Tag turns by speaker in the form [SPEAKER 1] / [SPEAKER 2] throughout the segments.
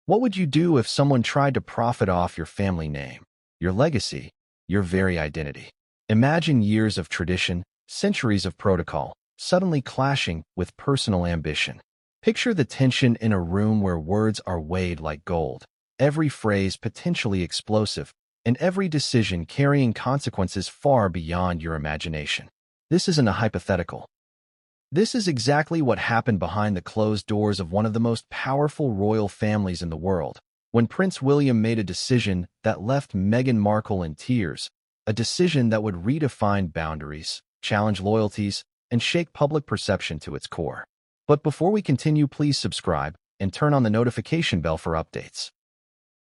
[SPEAKER 1] What would you do if someone tried to profit off your family name, your legacy, your very identity? Imagine years of tradition, centuries of protocol, suddenly clashing with personal ambition. Picture the tension in a room where words are weighed like gold, every phrase potentially explosive, and every decision carrying consequences far beyond your imagination. This isn't a hypothetical. This is exactly what happened behind the closed doors of one of the most powerful royal families in the world, when Prince William made a decision that left Meghan Markle in tears, a decision that would redefine boundaries, challenge loyalties, and shake public perception to its core. But before we continue, please subscribe and turn on the notification bell for updates.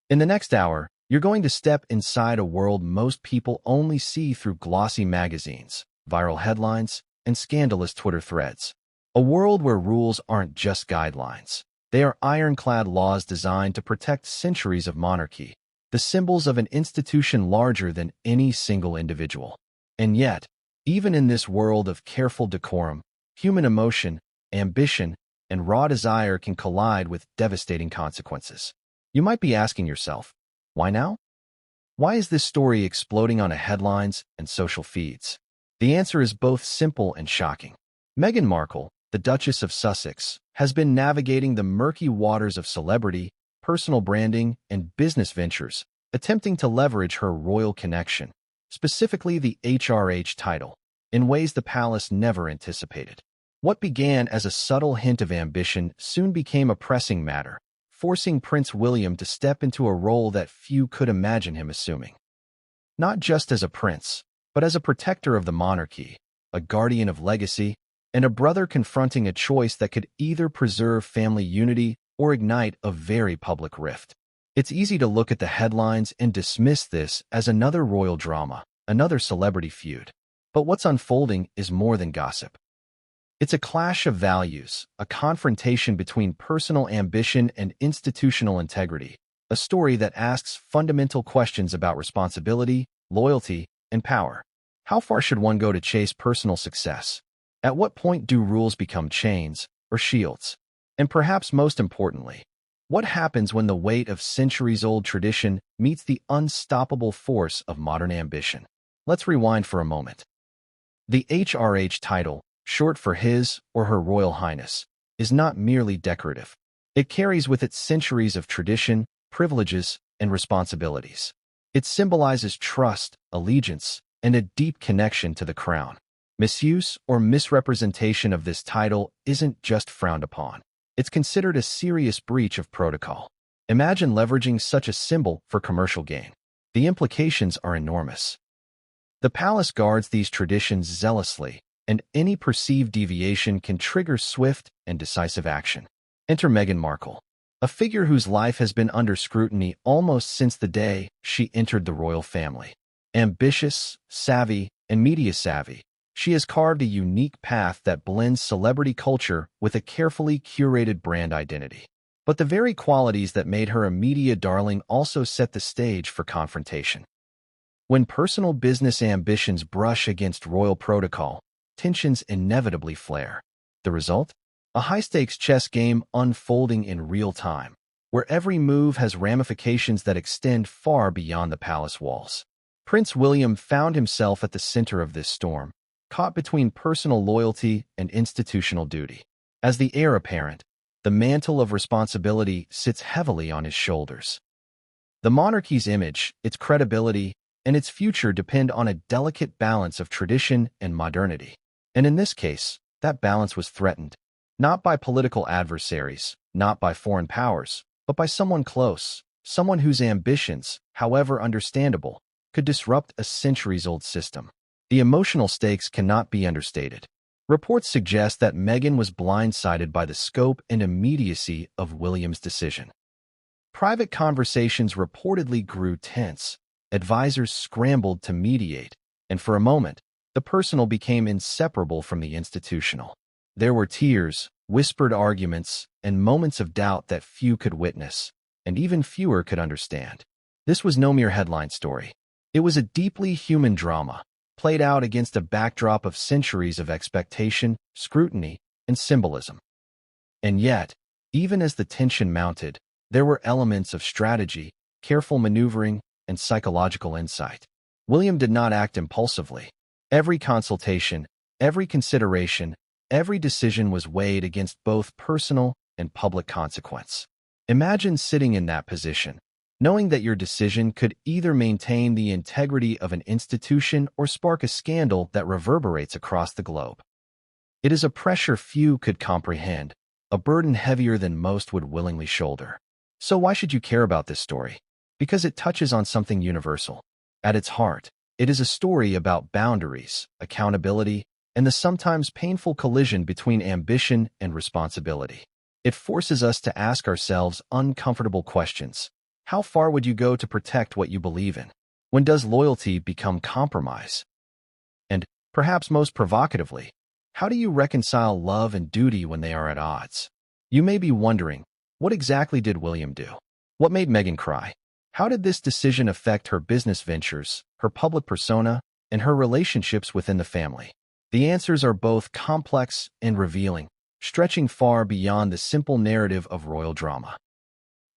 [SPEAKER 1] In the next hour, you're going to step inside a world most people only see through glossy magazines, viral headlines, and scandalous Twitter threads. A world where rules aren't just guidelines. They are ironclad laws designed to protect centuries of monarchy, the symbols of an institution larger than any single individual. And yet, even in this world of careful decorum, human emotion, ambition, and raw desire can collide with devastating consequences. You might be asking yourself, why now? Why is this story exploding on headlines and social feeds? The answer is both simple and shocking. Meghan Markle, the Duchess of Sussex, has been navigating the murky waters of celebrity, personal branding, and business ventures, attempting to leverage her royal connection, specifically the HRH title, in ways the palace never anticipated. What began as a subtle hint of ambition soon became a pressing matter, forcing Prince William to step into a role that few could imagine him assuming. Not just as a prince, but as a protector of the monarchy, a guardian of legacy, and a brother confronting a choice that could either preserve family unity or ignite a very public rift. It's easy to look at the headlines and dismiss this as another royal drama, another celebrity feud. But what's unfolding is more than gossip. It's a clash of values, a confrontation between personal ambition and institutional integrity, a story that asks fundamental questions about responsibility, loyalty, and power. How far should one go to chase personal success? At what point do rules become chains or shields? And perhaps most importantly, what happens when the weight of centuries-old tradition meets the unstoppable force of modern ambition? Let's rewind for a moment. The HRH title, short for His or Her Royal Highness, is not merely decorative. It carries with it centuries of tradition, privileges, and responsibilities. It symbolizes trust, allegiance, and a deep connection to the crown. Misuse or misrepresentation of this title isn't just frowned upon. It's considered a serious breach of protocol. Imagine leveraging such a symbol for commercial gain. The implications are enormous. The palace guards these traditions zealously, and any perceived deviation can trigger swift and decisive action. Enter Meghan Markle, a figure whose life has been under scrutiny almost since the day she entered the royal family. Ambitious, savvy, and media-savvy, she has carved a unique path that blends celebrity culture with a carefully curated brand identity. But the very qualities that made her a media darling also set the stage for confrontation. When personal business ambitions brush against royal protocol, tensions inevitably flare. The result? A high-stakes chess game unfolding in real time, where every move has ramifications that extend far beyond the palace walls. Prince William found himself at the center of this storm, caught between personal loyalty and institutional duty. As the heir apparent, the mantle of responsibility sits heavily on his shoulders. The monarchy's image, its credibility, and its future depend on a delicate balance of tradition and modernity. And in this case, that balance was threatened. Not by political adversaries, not by foreign powers, but by someone close, someone whose ambitions, however understandable, could disrupt a centuries-old system. The emotional stakes cannot be understated. Reports suggest that Meghan was blindsided by the scope and immediacy of William's decision. Private conversations reportedly grew tense, advisors scrambled to mediate, and for a moment, the personal became inseparable from the institutional. There were tears, whispered arguments, and moments of doubt that few could witness, and even fewer could understand. This was no mere headline story. It was a deeply human drama, played out against a backdrop of centuries of expectation, scrutiny, and symbolism. And yet, even as the tension mounted, There were elements of strategy, careful maneuvering, and psychological insight. William did not act impulsively. Every consultation, every consideration, every decision was weighed against both personal and public consequence. Imagine sitting in that position, knowing that your decision could either maintain the integrity of an institution or spark a scandal that reverberates across the globe. It is a pressure few could comprehend, a burden heavier than most would willingly shoulder. So why should you care about this story? Because it touches on something universal. At its heart, it is a story about boundaries, accountability, and the sometimes painful collision between ambition and responsibility. It forces us to ask ourselves uncomfortable questions. How far would you go to protect what you believe in? When does loyalty become compromise? And, perhaps most provocatively, how do you reconcile love and duty when they are at odds? You may be wondering, what exactly did William do? What made Meghan cry? How did this decision affect her business ventures, her public persona, and her relationships within the family? The answers are both complex and revealing, stretching far beyond the simple narrative of royal drama.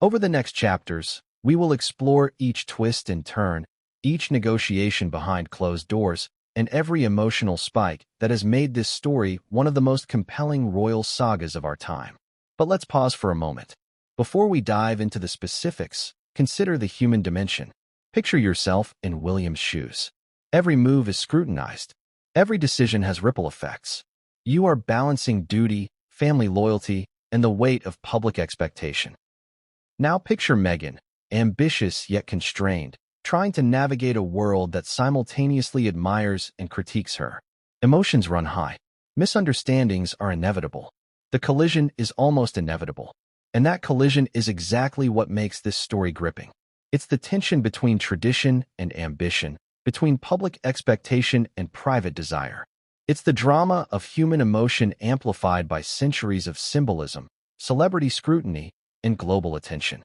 [SPEAKER 1] Over the next chapters, we will explore each twist and turn, each negotiation behind closed doors, and every emotional spike that has made this story one of the most compelling royal sagas of our time. But let's pause for a moment. Before we dive into the specifics, consider the human dimension. Picture yourself in William's shoes. Every move is scrutinized. Every decision has ripple effects. You are balancing duty, family loyalty, and the weight of public expectation. Now picture Meghan, ambitious yet constrained, trying to navigate a world that simultaneously admires and critiques her. Emotions run high. Misunderstandings are inevitable. The collision is almost inevitable. And that collision is exactly what makes this story gripping. It's the tension between tradition and ambition, between public expectation and private desire. It's the drama of human emotion amplified by centuries of symbolism, celebrity scrutiny, and global attention.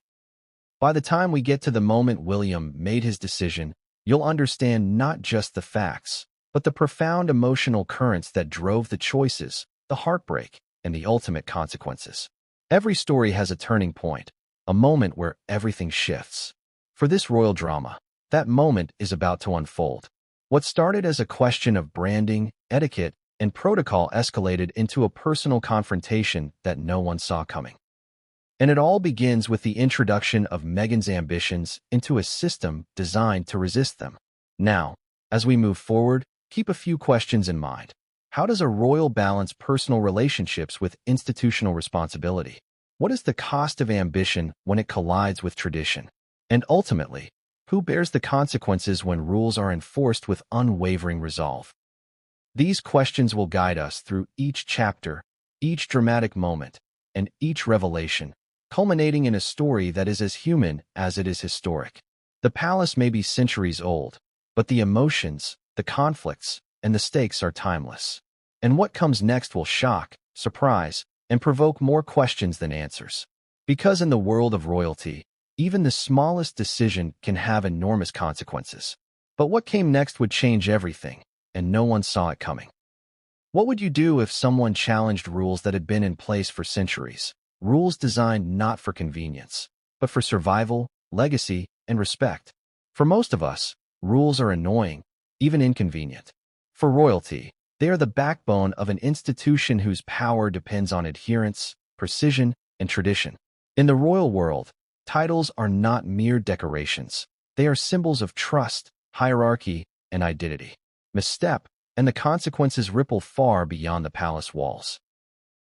[SPEAKER 1] By the time we get to the moment William made his decision, you'll understand not just the facts, but the profound emotional currents that drove the choices, the heartbreak, and the ultimate consequences. Every story has a turning point, a moment where everything shifts. For this royal drama, that moment is about to unfold. What started as a question of branding, etiquette, and protocol escalated into a personal confrontation that no one saw coming. And it all begins with the introduction of Meghan's ambitions into a system designed to resist them. Now, as we move forward, keep a few questions in mind. How does a royal balance personal relationships with institutional responsibility? What is the cost of ambition when it collides with tradition? And ultimately, who bears the consequences when rules are enforced with unwavering resolve? These questions will guide us through each chapter, each dramatic moment, and each revelation, culminating in a story that is as human as it is historic. The palace may be centuries old, but the emotions, the conflicts, and the stakes are timeless. And what comes next will shock, surprise, and provoke more questions than answers. Because in the world of royalty, even the smallest decision can have enormous consequences. But what came next would change everything, and no one saw it coming. What would you do if someone challenged rules that had been in place for centuries? Rules designed not for convenience, but for survival, legacy, and respect. For most of us, rules are annoying, even inconvenient. For royalty, they are the backbone of an institution whose power depends on adherence, precision, and tradition. In the royal world, titles are not mere decorations. They are symbols of trust, hierarchy, and identity. Misstep, and the consequences ripple far beyond the palace walls.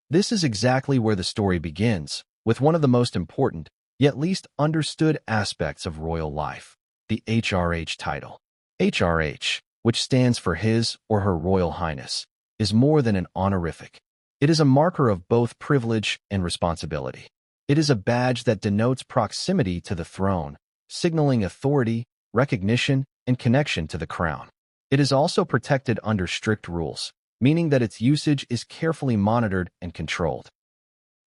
[SPEAKER 1] This is exactly where the story begins, with one of the most important, yet least understood aspects of royal life, the HRH title. HRH, which stands for His or Her Royal Highness, is more than an honorific. It is a marker of both privilege and responsibility. It is a badge that denotes proximity to the throne, signaling authority, recognition, and connection to the crown. It is also protected under strict rules, meaning that its usage is carefully monitored and controlled.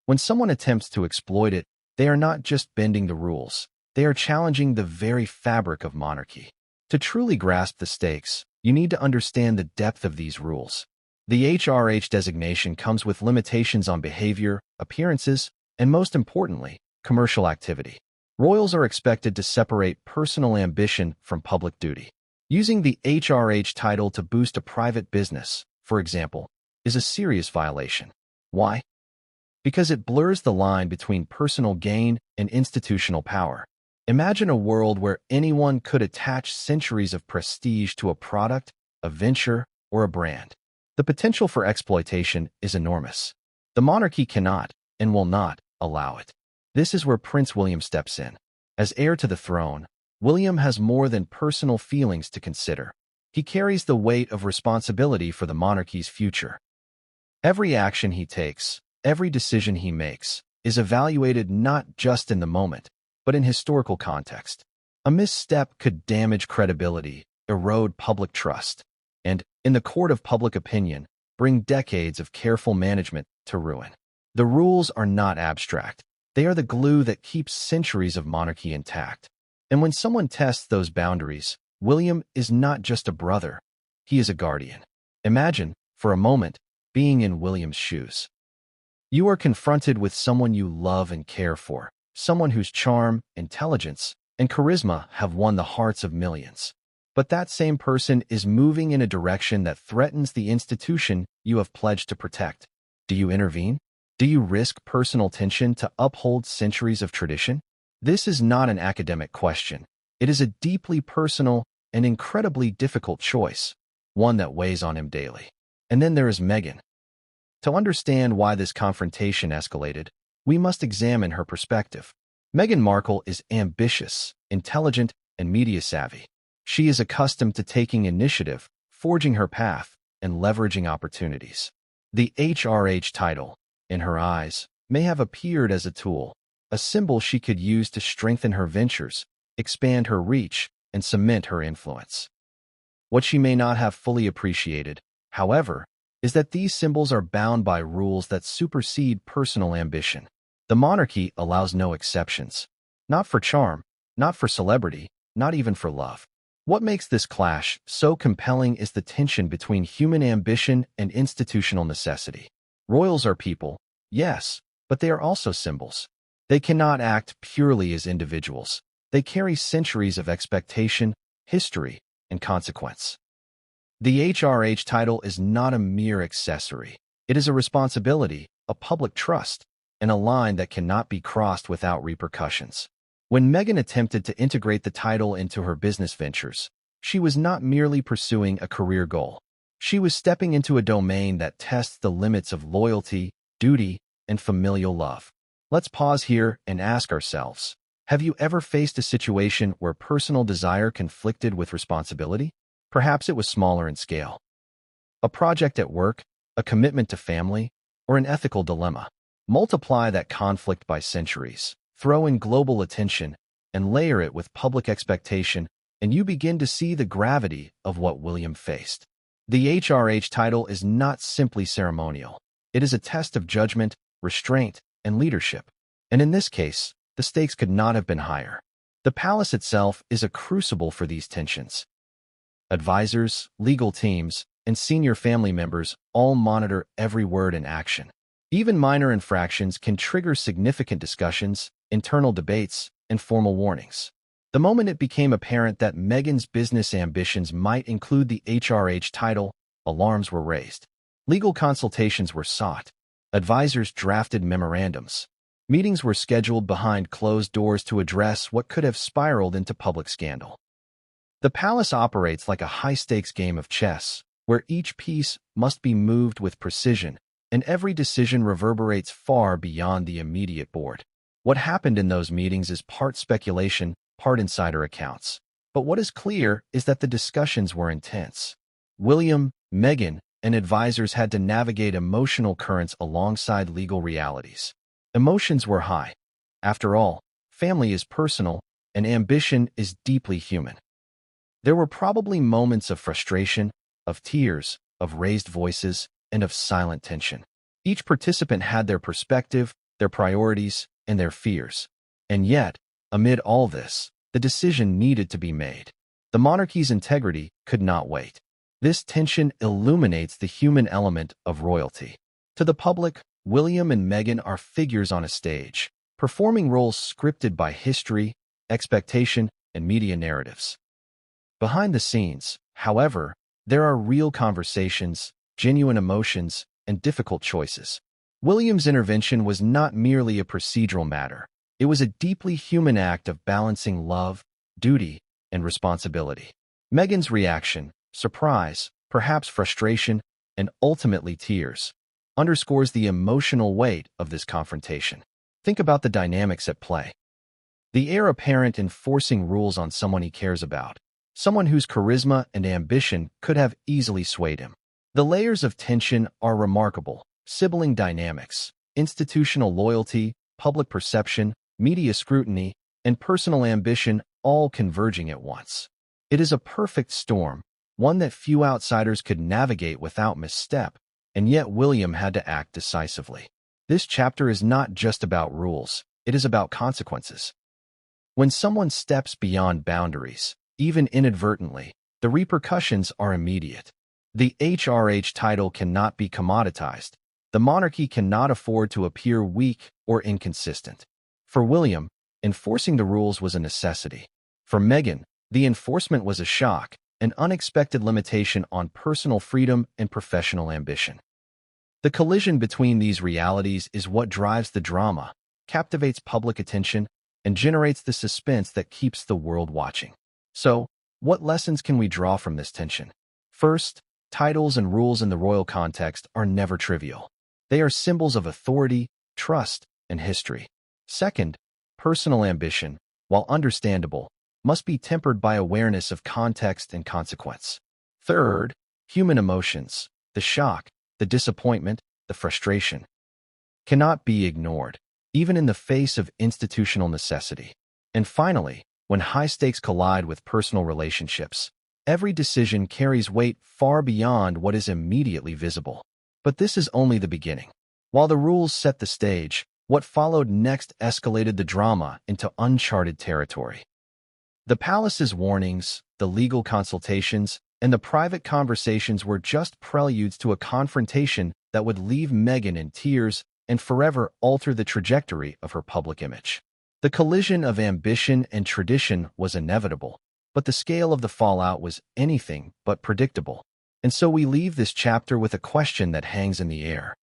[SPEAKER 1] When someone attempts to exploit it, they are not just bending the rules, they are challenging the very fabric of monarchy. To truly grasp the stakes, you need to understand the depth of these rules. The HRH designation comes with limitations on behavior, appearances, and most importantly, Commercial activity. Royals are expected to separate personal ambition from public duty. Using the HRH title to boost a private business, for example, is a serious violation. Why? Because it blurs the line between personal gain and institutional power. Imagine a world where anyone could attach centuries of prestige to a product, a venture, or a brand. The potential for exploitation is enormous. The monarchy cannot and will not allow it. This is where Prince William steps in. As heir to the throne, William has more than personal feelings to consider. He carries the weight of responsibility for the monarchy's future. Every action he takes, every decision he makes, is evaluated not just in the moment, but in historical context. A misstep could damage credibility, erode public trust, and, in the court of public opinion, bring decades of careful management to ruin. The rules are not abstract. They are the glue that keeps centuries of monarchy intact. And when someone tests those boundaries, William is not just a brother. He is a guardian. Imagine, for a moment, being in William's shoes. You are confronted with someone you love and care for, someone whose charm, intelligence, and charisma have won the hearts of millions. But that same person is moving in a direction that threatens the institution you have pledged to protect. Do you intervene? Do you risk personal tension to uphold centuries of tradition? This is not an academic question. It is a deeply personal and incredibly difficult choice, one that weighs on him daily. And then there is Meghan. To understand why this confrontation escalated, we must examine her perspective. Meghan Markle is ambitious, intelligent, and media-savvy. She is accustomed to taking initiative, forging her path, and leveraging opportunities. The HRH title, in her eyes, may have appeared as a tool, a symbol she could use to strengthen her ventures, expand her reach, and cement her influence. What she may not have fully appreciated, however, is that these symbols are bound by rules that supersede personal ambition. The monarchy allows no exceptions. Not for charm, not for celebrity, not even for love. What makes this clash so compelling is the tension between human ambition and institutional necessity. Royals are people, yes, but they are also symbols. They cannot act purely as individuals. They carry centuries of expectation, history, and consequence. The HRH title is not a mere accessory. It is a responsibility, a public trust, and a line that cannot be crossed without repercussions. When Meghan attempted to integrate the title into her business ventures, she was not merely pursuing a career goal. She was stepping into a domain that tests the limits of loyalty, duty, and familial love. Let's pause here and ask ourselves, have you ever faced a situation where personal desire conflicted with responsibility? Perhaps it was smaller in scale. A project at work, a commitment to family, or an ethical dilemma. Multiply that conflict by centuries, throw in global attention, and layer it with public expectation, and you begin to see the gravity of what William faced. The HRH title is not simply ceremonial. It is a test of judgment, restraint, and leadership. And in this case, the stakes could not have been higher. The palace itself is a crucible for these tensions. Advisors, legal teams, and senior family members all monitor every word and action. Even minor infractions can trigger significant discussions, internal debates, and formal warnings. The moment it became apparent that Meghan's business ambitions might include the HRH title, alarms were raised. Legal consultations were sought. Advisors drafted memorandums. Meetings were scheduled behind closed doors to address what could have spiraled into public scandal. The palace operates like a high-stakes game of chess, where each piece must be moved with precision, and every decision reverberates far beyond the immediate board. What happened in those meetings is part speculation, part insider accounts. But what is clear is that the discussions were intense. William, Meghan, and advisors had to navigate emotional currents alongside legal realities. Emotions were high. After all, family is personal, and ambition is deeply human. There were probably moments of frustration, of tears, of raised voices, and of silent tension. Each participant had their perspective, their priorities, and their fears. And yet, amid all this, the decision needed to be made. The monarchy's integrity could not wait. This tension illuminates the human element of royalty. To the public, William and Meghan are figures on a stage. performing roles scripted by history, expectation, and media narratives. Behind the scenes, however, there are real conversations, genuine emotions, and difficult choices. William's intervention was not merely a procedural matter. It was a deeply human act of balancing love, duty, and responsibility. Meghan's reaction, surprise, perhaps frustration, and ultimately tears, underscores the emotional weight of this confrontation. Think about the dynamics at play. The heir apparent enforcing rules on someone he cares about, someone whose charisma and ambition could have easily swayed him. The layers of tension are remarkable: sibling dynamics, institutional loyalty, public perception, media scrutiny, and personal ambition all converging at once. It is a perfect storm, one that few outsiders could navigate without misstep, and yet William had to act decisively. This chapter is not just about rules, it is about consequences. When someone steps beyond boundaries, even inadvertently, the repercussions are immediate. The HRH title cannot be commoditized. The monarchy cannot afford to appear weak or inconsistent. For William, enforcing the rules was a necessity. For Meghan, the enforcement was a shock, an unexpected limitation on personal freedom and professional ambition. The collision between these realities is what drives the drama, captivates public attention, and generates the suspense that keeps the world watching. So, what lessons can we draw from this tension? First, titles and rules in the royal context are never trivial. They are symbols of authority, trust, and history. Second, personal ambition, while understandable, must be tempered by awareness of context and consequence. Third, human emotions, the shock, the disappointment, the frustration, cannot be ignored, even in the face of institutional necessity. And finally, when high stakes collide with personal relationships, every decision carries weight far beyond what is immediately visible. But this is only the beginning. While the rules set the stage, what followed next escalated the drama into uncharted territory. The palace's warnings, the legal consultations, and the private conversations were just preludes to a confrontation that would leave Meghan in tears and forever alter the trajectory of her public image. The collision of ambition and tradition was inevitable, but the scale of the fallout was anything but predictable. And so we leave this chapter with a question that hangs in the air.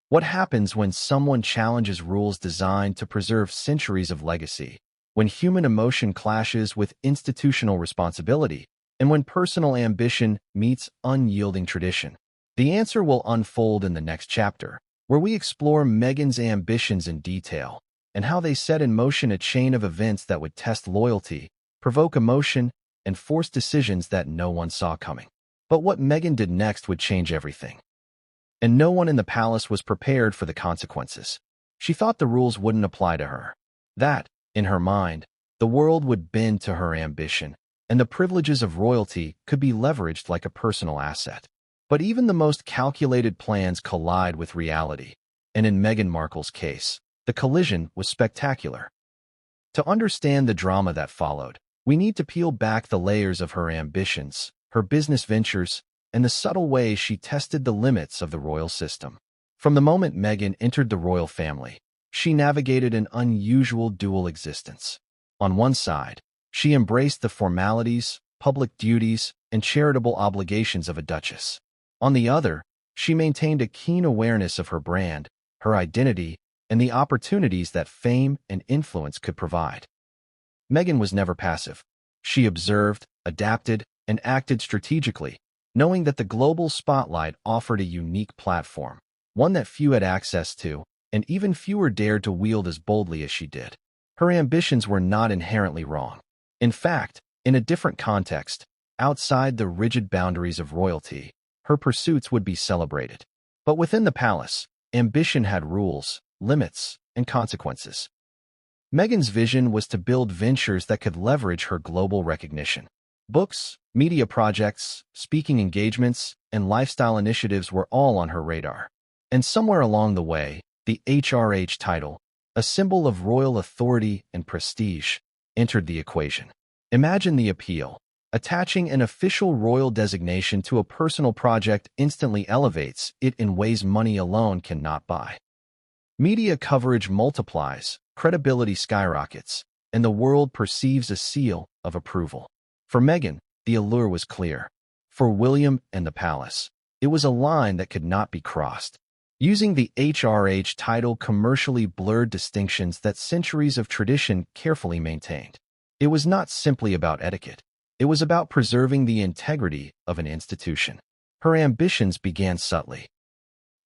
[SPEAKER 1] What happens when someone challenges rules designed to preserve centuries of legacy, when human emotion clashes with institutional responsibility, and when personal ambition meets unyielding tradition? The answer will unfold in the next chapter, where we explore Meghan's ambitions in detail, and how they set in motion a chain of events that would test loyalty, provoke emotion, and force decisions that no one saw coming. But what Meghan did next would change everything. And no one in the palace was prepared for the consequences. She thought the rules wouldn't apply to her. That, in her mind, the world would bend to her ambition, and the privileges of royalty could be leveraged like a personal asset. But even the most calculated plans collide with reality, and in Meghan Markle's case, the collision was spectacular. To understand the drama that followed, we need to peel back the layers of her ambitions, her business ventures, and the subtle ways she tested the limits of the royal system. From the moment Meghan entered the royal family, she navigated an unusual dual existence. On one side, she embraced the formalities, public duties, and charitable obligations of a duchess. On the other, she maintained a keen awareness of her brand, her identity, and the opportunities that fame and influence could provide. Meghan was never passive. She observed, adapted, and acted strategically, knowing that the global spotlight offered a unique platform, one that few had access to, and even fewer dared to wield as boldly as she did. Her ambitions were not inherently wrong. In fact, in a different context, outside the rigid boundaries of royalty, her pursuits would be celebrated. But within the palace, ambition had rules, limits, and consequences. Meghan's vision was to build ventures that could leverage her global recognition. Books, media projects, speaking engagements, and lifestyle initiatives were all on her radar. And somewhere along the way, the HRH title, a symbol of royal authority and prestige, entered the equation. Imagine the appeal. Attaching an official royal designation to a personal project instantly elevates it in ways money alone cannot buy. Media coverage multiplies, credibility skyrockets, and the world perceives a seal of approval. For Meghan, the allure was clear. For William and the palace, it was a line that could not be crossed. Using the HRH title commercially blurred distinctions that centuries of tradition carefully maintained. It was not simply about etiquette. It was about preserving the integrity of an institution. Her ambitions began subtly.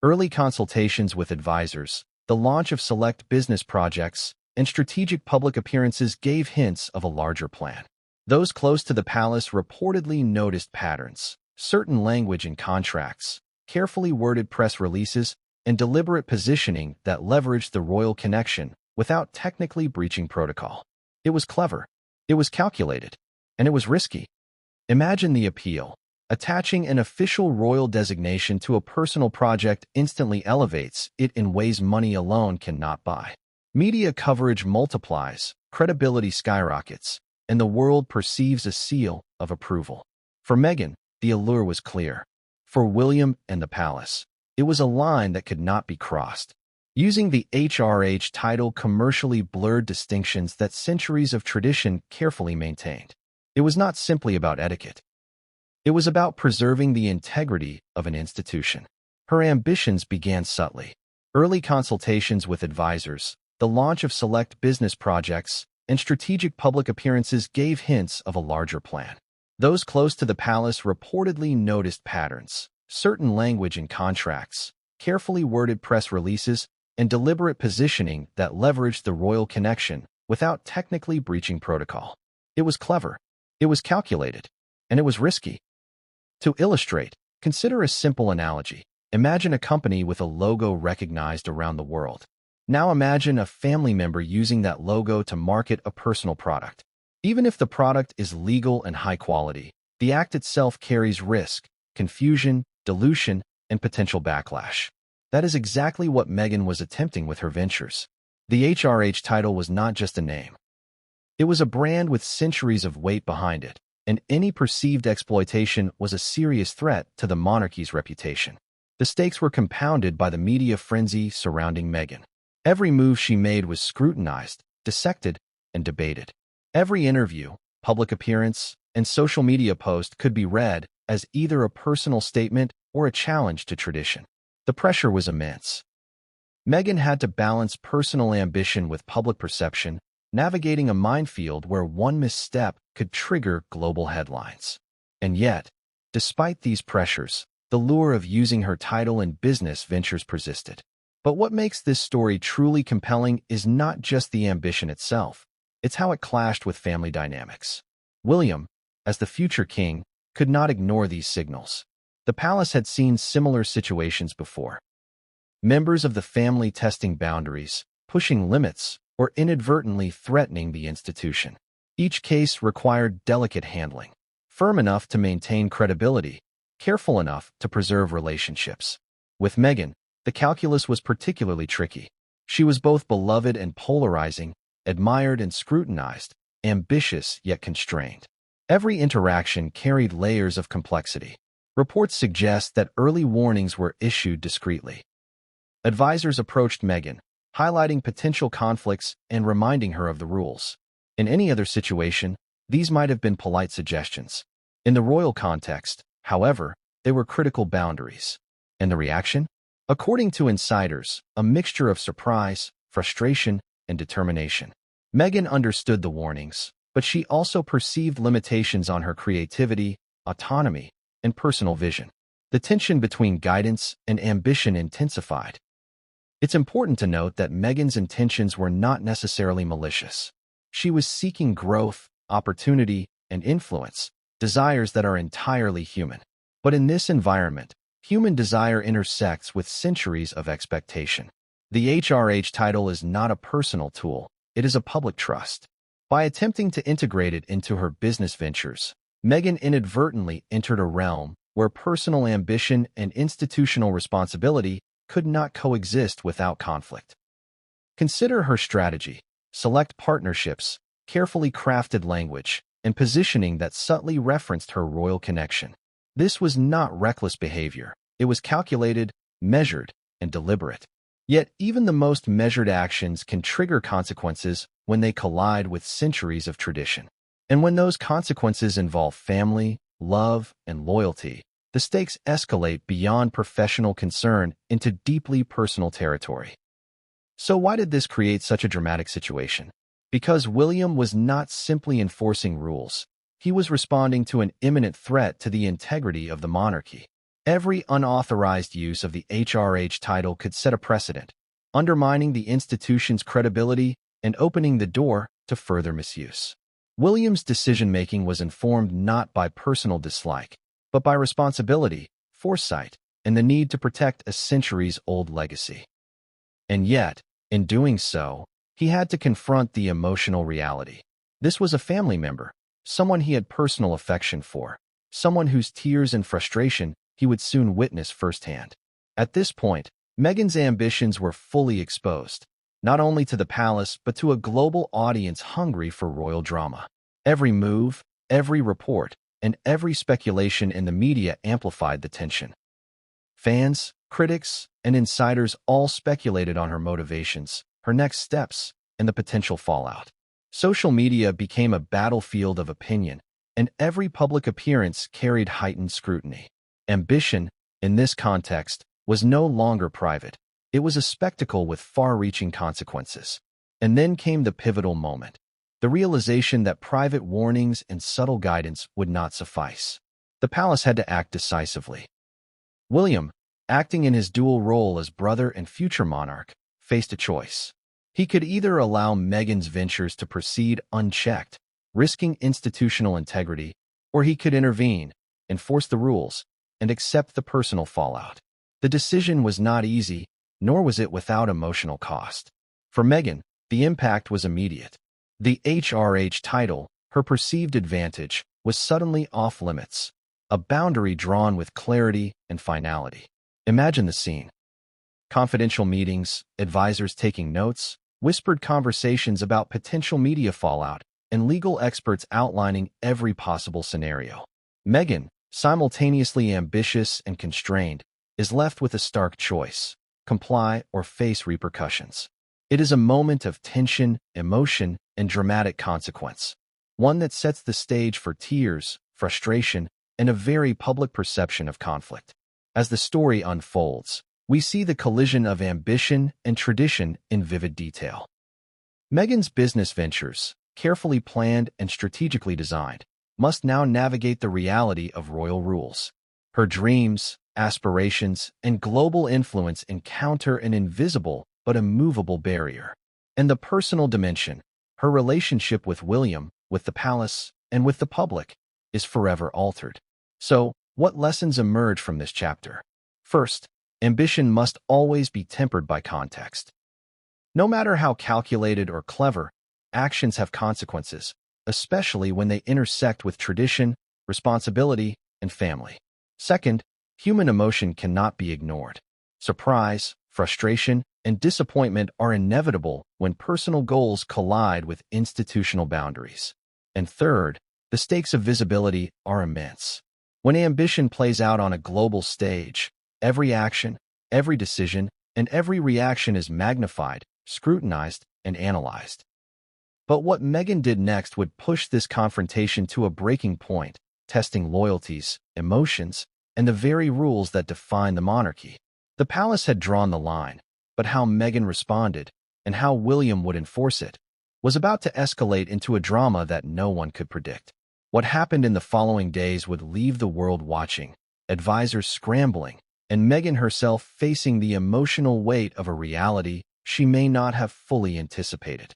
[SPEAKER 1] Early consultations with advisors, the launch of select business projects, and strategic public appearances gave hints of a larger plan. Those close to the palace reportedly noticed patterns, certain language in contracts, carefully worded press releases, and deliberate positioning that leveraged the royal connection without technically breaching protocol. It was clever, it was calculated, and it was risky. Imagine the appeal. Attaching an official royal designation to a personal project instantly elevates it in ways money alone cannot buy. Media coverage multiplies, credibility skyrockets, and the world perceives a seal of approval. For Meghan, the allure was clear. For William and the palace, it was a line that could not be crossed. Using the HRH title commercially blurred distinctions that centuries of tradition carefully maintained. It was not simply about etiquette. It was about preserving the integrity of an institution. Her ambitions began subtly. Early consultations with advisors, the launch of select business projects, and strategic public appearances gave hints of a larger plan. Those close to the palace reportedly noticed patterns, certain language in contracts, carefully worded press releases, and deliberate positioning that leveraged the royal connection without technically breaching protocol. It was clever, it was calculated, and it was risky. To illustrate, consider a simple analogy. Imagine a company with a logo recognized around the world. Now imagine a family member using that logo to market a personal product. Even if the product is legal and high quality, the act itself carries risk, confusion, dilution, and potential backlash. That is exactly what Meghan was attempting with her ventures. The HRH title was not just a name. It was a brand with centuries of weight behind it, and any perceived exploitation was a serious threat to the monarchy's reputation. The stakes were compounded by the media frenzy surrounding Meghan. Every move she made was scrutinized, dissected, and debated. Every interview, public appearance, and social media post could be read as either a personal statement or a challenge to tradition. The pressure was immense. Meghan had to balance personal ambition with public perception, navigating a minefield where one misstep could trigger global headlines. And yet, despite these pressures, the lure of using her title in business ventures persisted. But what makes this story truly compelling is not just the ambition itself, it's how it clashed with family dynamics. William, as the future king, could not ignore these signals. The palace had seen similar situations before. Members of the family testing boundaries, pushing limits, or inadvertently threatening the institution. Each case required delicate handling, firm enough to maintain credibility, careful enough to preserve relationships. With Meghan, the calculus was particularly tricky. She was both beloved and polarizing, admired and scrutinized, ambitious yet constrained. Every interaction carried layers of complexity. Reports suggest that early warnings were issued discreetly. Advisors approached Meghan, highlighting potential conflicts and reminding her of the rules. In any other situation, these might have been polite suggestions. In the royal context, however, they were critical boundaries. And the reaction? According to insiders, a mixture of surprise, frustration, and determination. Meghan understood the warnings, but she also perceived limitations on her creativity, autonomy, and personal vision. The tension between guidance and ambition intensified. It's important to note that Meghan's intentions were not necessarily malicious. She was seeking growth, opportunity, and influence, desires that are entirely human. But in this environment, human desire intersects with centuries of expectation. The HRH title is not a personal tool, it is a public trust. By attempting to integrate it into her business ventures, Meghan inadvertently entered a realm where personal ambition and institutional responsibility could not coexist without conflict. Consider her strategy: select partnerships, carefully crafted language, and positioning that subtly referenced her royal connection. This was not reckless behavior. It was calculated, measured, and deliberate. Yet even the most measured actions can trigger consequences when they collide with centuries of tradition. And when those consequences involve family, love, and loyalty, the stakes escalate beyond professional concern into deeply personal territory. So why did this create such a dramatic situation? Because William was not simply enforcing rules. He was responding to an imminent threat to the integrity of the monarchy. Every unauthorized use of the HRH title could set a precedent, undermining the institution's credibility and opening the door to further misuse. William's decision-making was informed not by personal dislike, but by responsibility, foresight, and the need to protect a centuries-old legacy. And yet, in doing so, he had to confront the emotional reality. This was a family member, someone he had personal affection for, someone whose tears and frustration he would soon witness firsthand. At this point, Meghan's ambitions were fully exposed, not only to the palace but to a global audience hungry for royal drama. Every move, every report, and every speculation in the media amplified the tension. Fans, critics, and insiders all speculated on her motivations, her next steps, and the potential fallout. Social media became a battlefield of opinion, and every public appearance carried heightened scrutiny. Ambition, in this context, was no longer private. It was a spectacle with far-reaching consequences. And then came the pivotal moment, the realization that private warnings and subtle guidance would not suffice. The palace had to act decisively. William, acting in his dual role as brother and future monarch, faced a choice. He could either allow Meghan's ventures to proceed unchecked, risking institutional integrity, or he could intervene, enforce the rules, and accept the personal fallout. The decision was not easy, nor was it without emotional cost. For Meghan, the impact was immediate. The HRH title, her perceived advantage, was suddenly off-limits, a boundary drawn with clarity and finality. Imagine the scene. Confidential meetings, advisors taking notes, whispered conversations about potential media fallout, and legal experts outlining every possible scenario. Meghan, simultaneously ambitious and constrained, is left with a stark choice: comply or face repercussions. It is a moment of tension, emotion, and dramatic consequence, one that sets the stage for tears, frustration, and a very public perception of conflict. As the story unfolds, we see the collision of ambition and tradition in vivid detail. Meghan's business ventures, carefully planned and strategically designed, must now navigate the reality of royal rules. Her dreams, aspirations, and global influence encounter an invisible but immovable barrier. And the personal dimension, her relationship with William, with the palace, and with the public, is forever altered. So, what lessons emerge from this chapter? First, ambition must always be tempered by context. No matter how calculated or clever, actions have consequences, especially when they intersect with tradition, responsibility, and family. Second, human emotion cannot be ignored. Surprise, frustration, and disappointment are inevitable when personal goals collide with institutional boundaries. And third, the stakes of visibility are immense. When ambition plays out on a global stage, every action, every decision, and every reaction is magnified, scrutinized, and analyzed. But what Meghan did next would push this confrontation to a breaking point, testing loyalties, emotions, and the very rules that define the monarchy. The palace had drawn the line, but how Meghan responded, and how William would enforce it, was about to escalate into a drama that no one could predict. What happened in the following days would leave the world watching, advisors scrambling, and Meghan herself facing the emotional weight of a reality she may not have fully anticipated.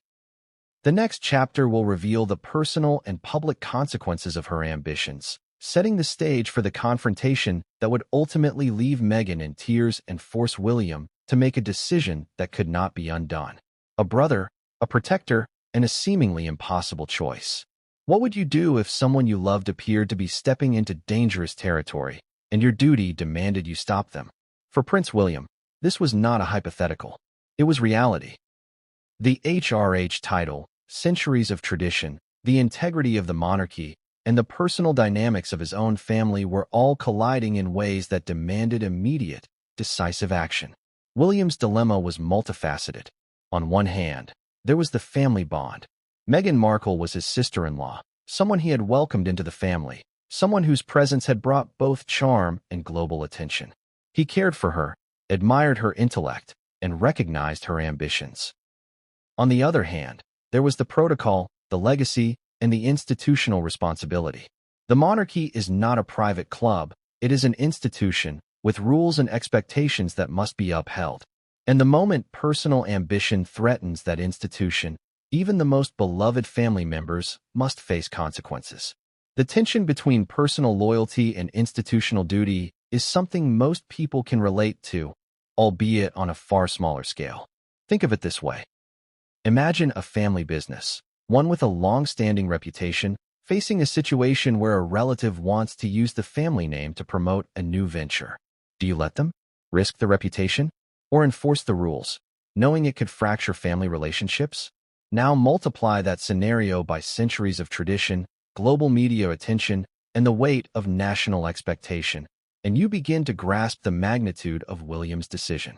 [SPEAKER 1] The next chapter will reveal the personal and public consequences of her ambitions, setting the stage for the confrontation that would ultimately leave Meghan in tears and force William to make a decision that could not be undone. A brother, a protector, and a seemingly impossible choice. What would you do if someone you loved appeared to be stepping into dangerous territory, and your duty demanded you stop them? For Prince William, this was not a hypothetical. It was reality. The HRH title, centuries of tradition, the integrity of the monarchy, and the personal dynamics of his own family were all colliding in ways that demanded immediate, decisive action. William's dilemma was multifaceted. On one hand, there was the family bond. Meghan Markle was his sister-in-law, someone he had welcomed into the family, someone whose presence had brought both charm and global attention. He cared for her, admired her intellect, and recognized her ambitions. On the other hand, there was the protocol, the legacy, and the institutional responsibility. The monarchy is not a private club, it is an institution, with rules and expectations that must be upheld. And the moment personal ambition threatens that institution, even the most beloved family members must face consequences. The tension between personal loyalty and institutional duty is something most people can relate to, albeit on a far smaller scale. Think of it this way. Imagine a family business, one with a long-standing reputation, facing a situation where a relative wants to use the family name to promote a new venture. Do you let them? Risk the reputation? Or enforce the rules, knowing it could fracture family relationships? Now multiply that scenario by centuries of tradition, global media attention, and the weight of national expectation, and you begin to grasp the magnitude of William's decision.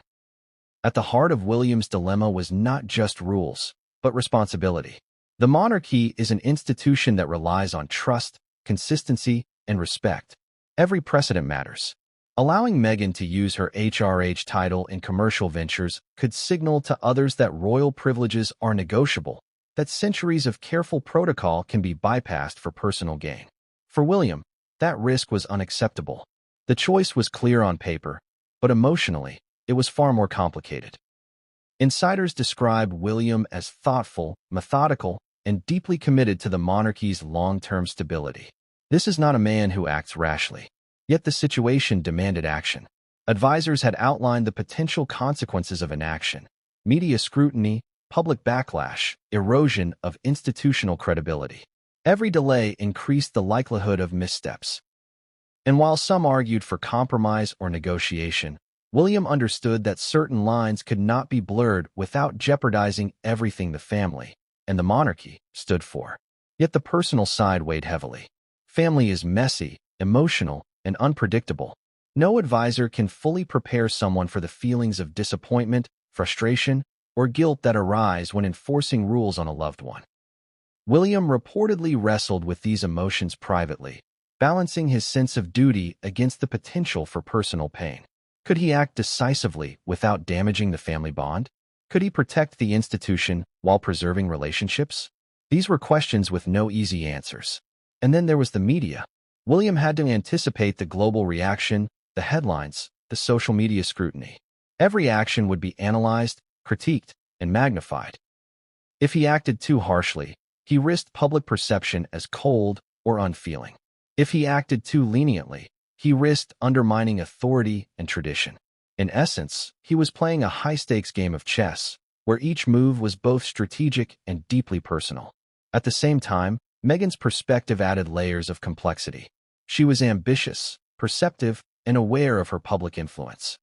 [SPEAKER 1] At the heart of William's dilemma was not just rules, but responsibility. The monarchy is an institution that relies on trust, consistency, and respect. Every precedent matters. Allowing Meghan to use her HRH title in commercial ventures could signal to others that royal privileges are negotiable, that centuries of careful protocol can be bypassed for personal gain. For William, that risk was unacceptable. The choice was clear on paper, but emotionally, it was far more complicated. Insiders describe William as thoughtful, methodical, and deeply committed to the monarchy's long-term stability. This is not a man who acts rashly. Yet the situation demanded action. Advisors had outlined the potential consequences of inaction: media scrutiny, public backlash, erosion of institutional credibility. Every delay increased the likelihood of missteps. And while some argued for compromise or negotiation, William understood that certain lines could not be blurred without jeopardizing everything the family and the monarchy stood for. Yet the personal side weighed heavily. Family is messy, emotional, and unpredictable. No advisor can fully prepare someone for the feelings of disappointment, frustration, or guilt that arise when enforcing rules on a loved one. William reportedly wrestled with these emotions privately, balancing his sense of duty against the potential for personal pain. Could he act decisively without damaging the family bond? Could he protect the institution while preserving relationships? These were questions with no easy answers. And then there was the media. William had to anticipate the global reaction, the headlines, the social media scrutiny. Every action would be analyzed, critiqued, and magnified. If he acted too harshly, he risked public perception as cold or unfeeling. If he acted too leniently, he risked undermining authority and tradition. In essence, he was playing a high-stakes game of chess, where each move was both strategic and deeply personal. At the same time, Meghan's perspective added layers of complexity. She was ambitious, perceptive, and aware of her public influence.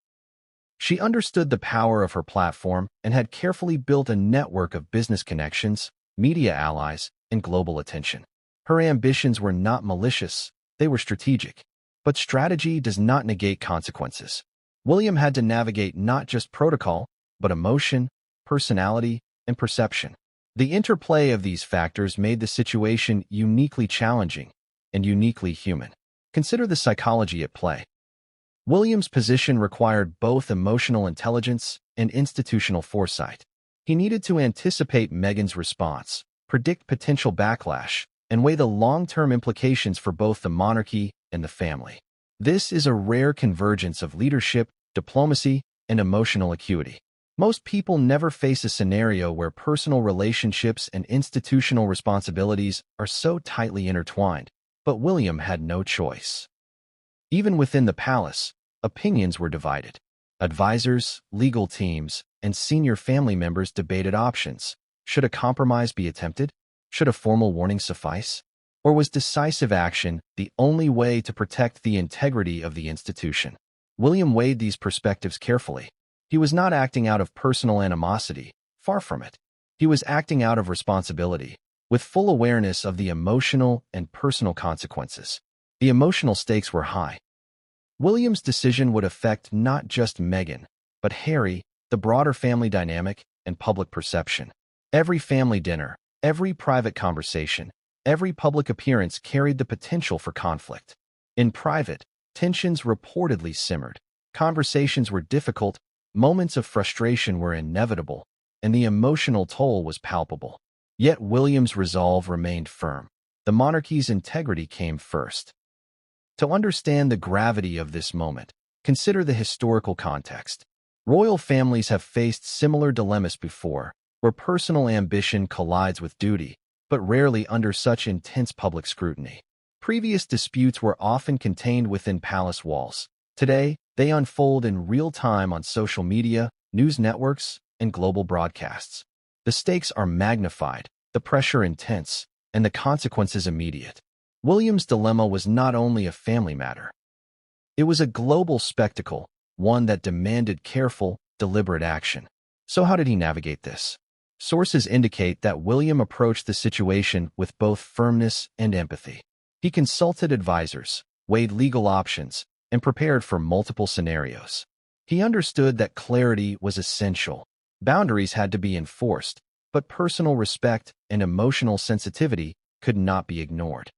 [SPEAKER 1] She understood the power of her platform and had carefully built a network of business connections, media allies, and global attention. Her ambitions were not malicious, they were strategic. But strategy does not negate consequences. William had to navigate not just protocol, but emotion, personality, and perception. The interplay of these factors made the situation uniquely challenging and uniquely human. Consider the psychology at play. William's position required both emotional intelligence and institutional foresight. He needed to anticipate Meghan's response, predict potential backlash, and weigh the long-term implications for both the monarchy and the family. This is a rare convergence of leadership, diplomacy, and emotional acuity. Most people never face a scenario where personal relationships and institutional responsibilities are so tightly intertwined, but William had no choice. Even within the palace, opinions were divided. Advisors, legal teams, and senior family members debated options. Should a compromise be attempted? Should a formal warning suffice? Or was decisive action the only way to protect the integrity of the institution? William weighed these perspectives carefully. He was not acting out of personal animosity, far from it. He was acting out of responsibility, with full awareness of the emotional and personal consequences. The emotional stakes were high. William's decision would affect not just Meghan, but Harry, the broader family dynamic, and public perception. Every family dinner, every private conversation, every public appearance carried the potential for conflict. In private, tensions reportedly simmered. Conversations were difficult, moments of frustration were inevitable, and the emotional toll was palpable. Yet William's resolve remained firm. The monarchy's integrity came first. To understand the gravity of this moment, consider the historical context. Royal families have faced similar dilemmas before, where personal ambition collides with duty, but rarely under such intense public scrutiny. Previous disputes were often contained within palace walls. Today, they unfold in real time on social media, news networks, and global broadcasts. The stakes are magnified, the pressure intense, and the consequences immediate. William's dilemma was not only a family matter. It was a global spectacle, one that demanded careful, deliberate action. So how did he navigate this? Sources indicate that William approached the situation with both firmness and empathy. He consulted advisors, weighed legal options, and prepared for multiple scenarios. He understood that clarity was essential. Boundaries had to be enforced, but personal respect and emotional sensitivity could not be ignored.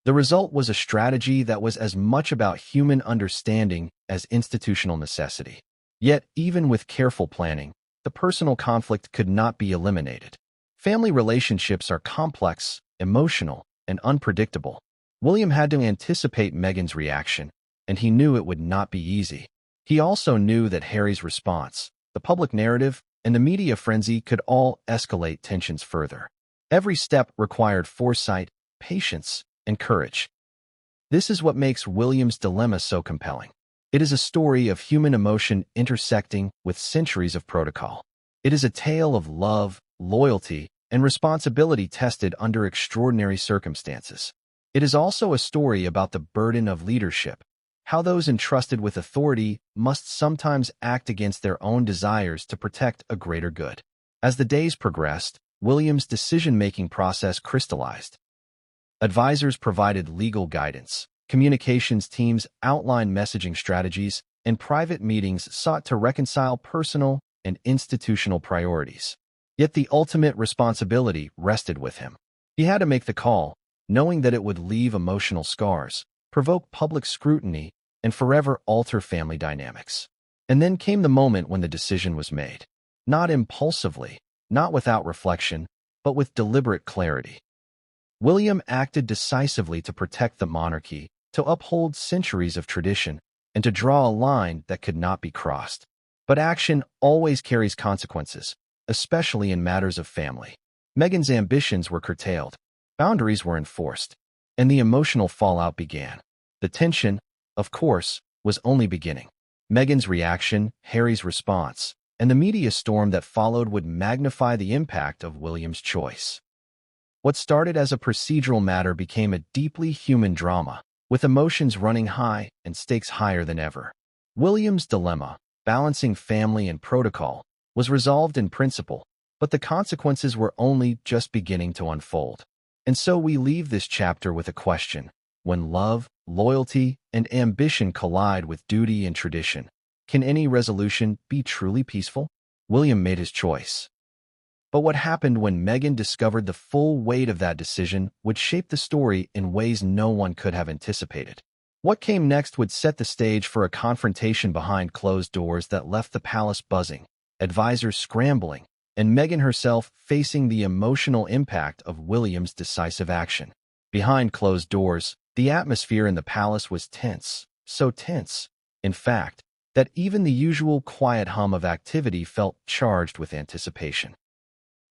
[SPEAKER 1] The result was a strategy that was as much about human understanding as institutional necessity. Yet, even with careful planning, the personal conflict could not be eliminated. Family relationships are complex, emotional, and unpredictable. William had to anticipate Meghan's reaction, and he knew it would not be easy. He also knew that Harry's response, the public narrative, and the media frenzy could all escalate tensions further. Every step required foresight, patience, and courage. This is what makes William's dilemma so compelling. It is a story of human emotion intersecting with centuries of protocol. It is a tale of love, loyalty, and responsibility tested under extraordinary circumstances. It is also a story about the burden of leadership, how those entrusted with authority must sometimes act against their own desires to protect a greater good. As the days progressed, William's decision-making process crystallized. Advisors provided legal guidance, communications teams outlined messaging strategies, and private meetings sought to reconcile personal and institutional priorities. Yet the ultimate responsibility rested with him. He had to make the call, knowing that it would leave emotional scars, provoke public scrutiny, and forever alter family dynamics. And then came the moment when the decision was made. Not impulsively, not without reflection, but with deliberate clarity. William acted decisively to protect the monarchy, to uphold centuries of tradition, and to draw a line that could not be crossed. But action always carries consequences, especially in matters of family. Meghan's ambitions were curtailed, boundaries were enforced, and the emotional fallout began. The tension, of course, was only beginning. Meghan's reaction, Harry's response, and the media storm that followed would magnify the impact of William's choice. What started as a procedural matter became a deeply human drama, with emotions running high and stakes higher than ever. William's dilemma, balancing family and protocol, was resolved in principle, but the consequences were only just beginning to unfold. And so we leave this chapter with a question. When love, loyalty, and ambition collide with duty and tradition, can any resolution be truly peaceful? William made his choice. But what happened when Meghan discovered the full weight of that decision would shape the story in ways no one could have anticipated. What came next would set the stage for a confrontation behind closed doors that left the palace buzzing, advisors scrambling, and Meghan herself facing the emotional impact of William's decisive action. Behind closed doors, the atmosphere in the palace was tense, so tense, in fact, that even the usual quiet hum of activity felt charged with anticipation.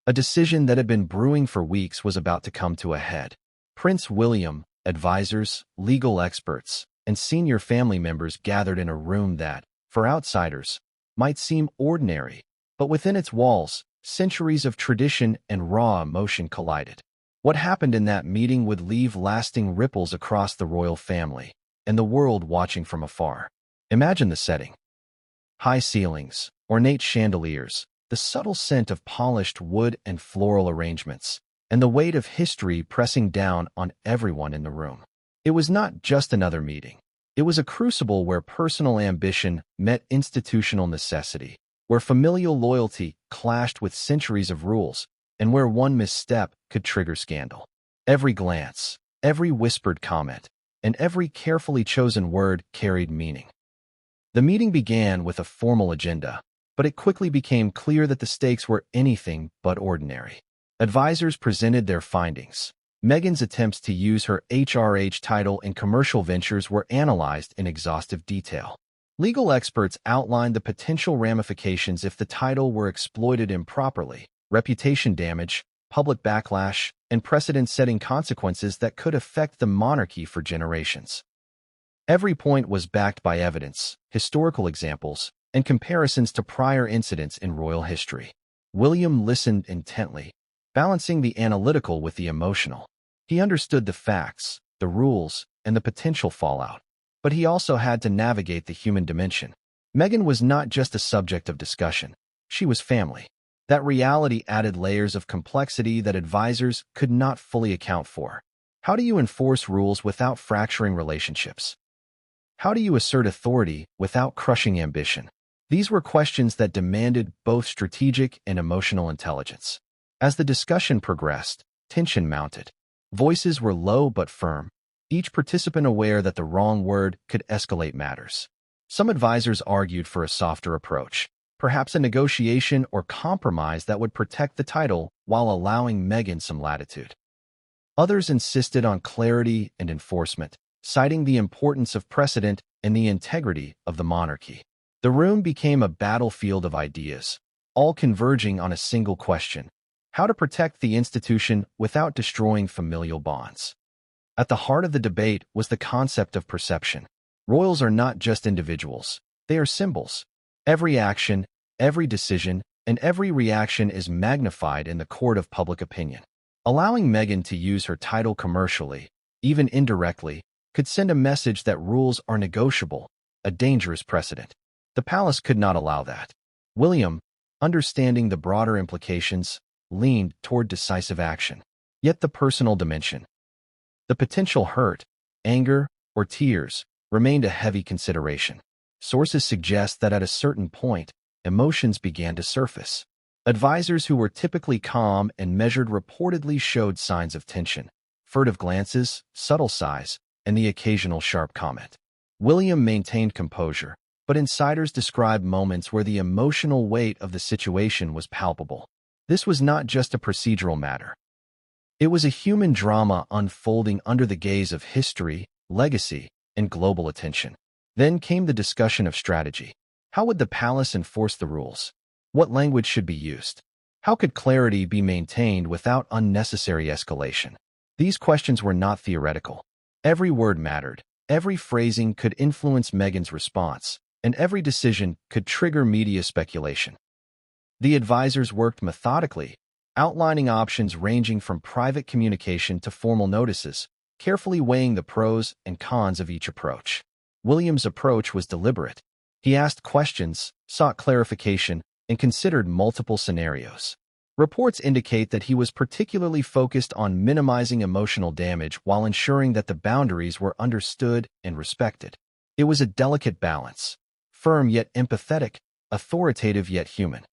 [SPEAKER 1] A decision that had been brewing for weeks was about to come to a head. Prince William, advisors, legal experts, and senior family members gathered in a room that, for outsiders, might seem ordinary, but within its walls, centuries of tradition and raw emotion collided. What happened in that meeting would leave lasting ripples across the royal family, and the world watching from afar. Imagine the setting. High ceilings, ornate chandeliers, the subtle scent of polished wood and floral arrangements, and the weight of history pressing down on everyone in the room. It was not just another meeting. It was a crucible where personal ambition met institutional necessity, where familial loyalty clashed with centuries of rules, and where one misstep could trigger scandal. Every glance, every whispered comment, and every carefully chosen word carried meaning. The meeting began with a formal agenda, but it quickly became clear that the stakes were anything but ordinary. Advisors presented their findings. Meghan's attempts to use her HRH title in commercial ventures were analyzed in exhaustive detail. Legal experts outlined the potential ramifications if the title were exploited improperly: reputation damage, public backlash, and precedent-setting consequences that could affect the monarchy for generations. Every point was backed by evidence, historical examples, and comparisons to prior incidents in royal history. William listened intently, balancing the analytical with the emotional. He understood the facts, the rules, and the potential fallout, but he also had to navigate the human dimension. Meghan was not just a subject of discussion. She was family. That reality added layers of complexity that advisors could not fully account for. How do you enforce rules without fracturing relationships? How do you assert authority without crushing ambition? These were questions that demanded both strategic and emotional intelligence. As the discussion progressed, tension mounted. Voices were low but firm, each participant aware that the wrong word could escalate matters. Some advisors argued for a softer approach, perhaps a negotiation or compromise that would protect the title while allowing Meghan some latitude. Others insisted on clarity and enforcement, citing the importance of precedent and the integrity of the monarchy. The room became a battlefield of ideas, all converging on a single question: how to protect the institution without destroying familial bonds. At the heart of the debate was the concept of perception. Royals are not just individuals, they are symbols. Every action, every decision, and every reaction is magnified in the court of public opinion. Allowing Meghan to use her title commercially, even indirectly, could send a message that rules are negotiable, a dangerous precedent. The palace could not allow that. William, understanding the broader implications, leaned toward decisive action. Yet the personal dimension, the potential hurt, anger, or tears, remained a heavy consideration. Sources suggest that at a certain point, emotions began to surface. Advisors who were typically calm and measured reportedly showed signs of tension: furtive glances, subtle sighs, and the occasional sharp comment. William maintained composure, but insiders described moments where the emotional weight of the situation was palpable. This was not just a procedural matter. It was a human drama unfolding under the gaze of history, legacy, and global attention. Then came the discussion of strategy. How would the palace enforce the rules? What language should be used? How could clarity be maintained without unnecessary escalation? These questions were not theoretical. Every word mattered. Every phrasing could influence Meghan's response, and every decision could trigger media speculation. The advisors worked methodically, outlining options ranging from private communication to formal notices, carefully weighing the pros and cons of each approach. William's approach was deliberate. He asked questions, sought clarification, and considered multiple scenarios. Reports indicate that he was particularly focused on minimizing emotional damage while ensuring that the boundaries were understood and respected. It was a delicate balance, firm yet empathetic, authoritative yet human.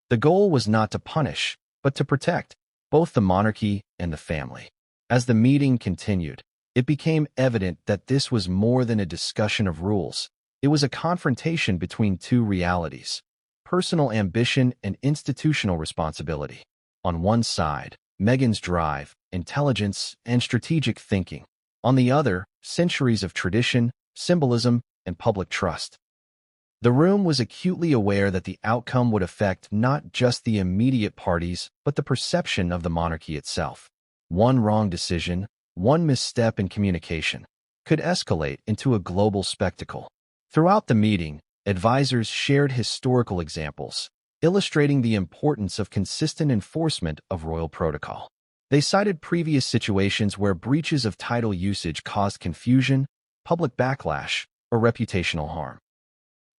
[SPEAKER 1] The goal was not to punish, but to protect both the monarchy and the family. As the meeting continued, it became evident that this was more than a discussion of rules. It was a confrontation between two realities: personal ambition and institutional responsibility. On one side, Meghan's drive, intelligence, and strategic thinking. On the other, centuries of tradition, symbolism, and public trust. The room was acutely aware that the outcome would affect not just the immediate parties, but the perception of the monarchy itself. One wrong decision, one misstep in communication, could escalate into a global spectacle. Throughout the meeting, advisors shared historical examples, illustrating the importance of consistent enforcement of royal protocol. They cited previous situations where breaches of title usage caused confusion, public backlash, or reputational harm.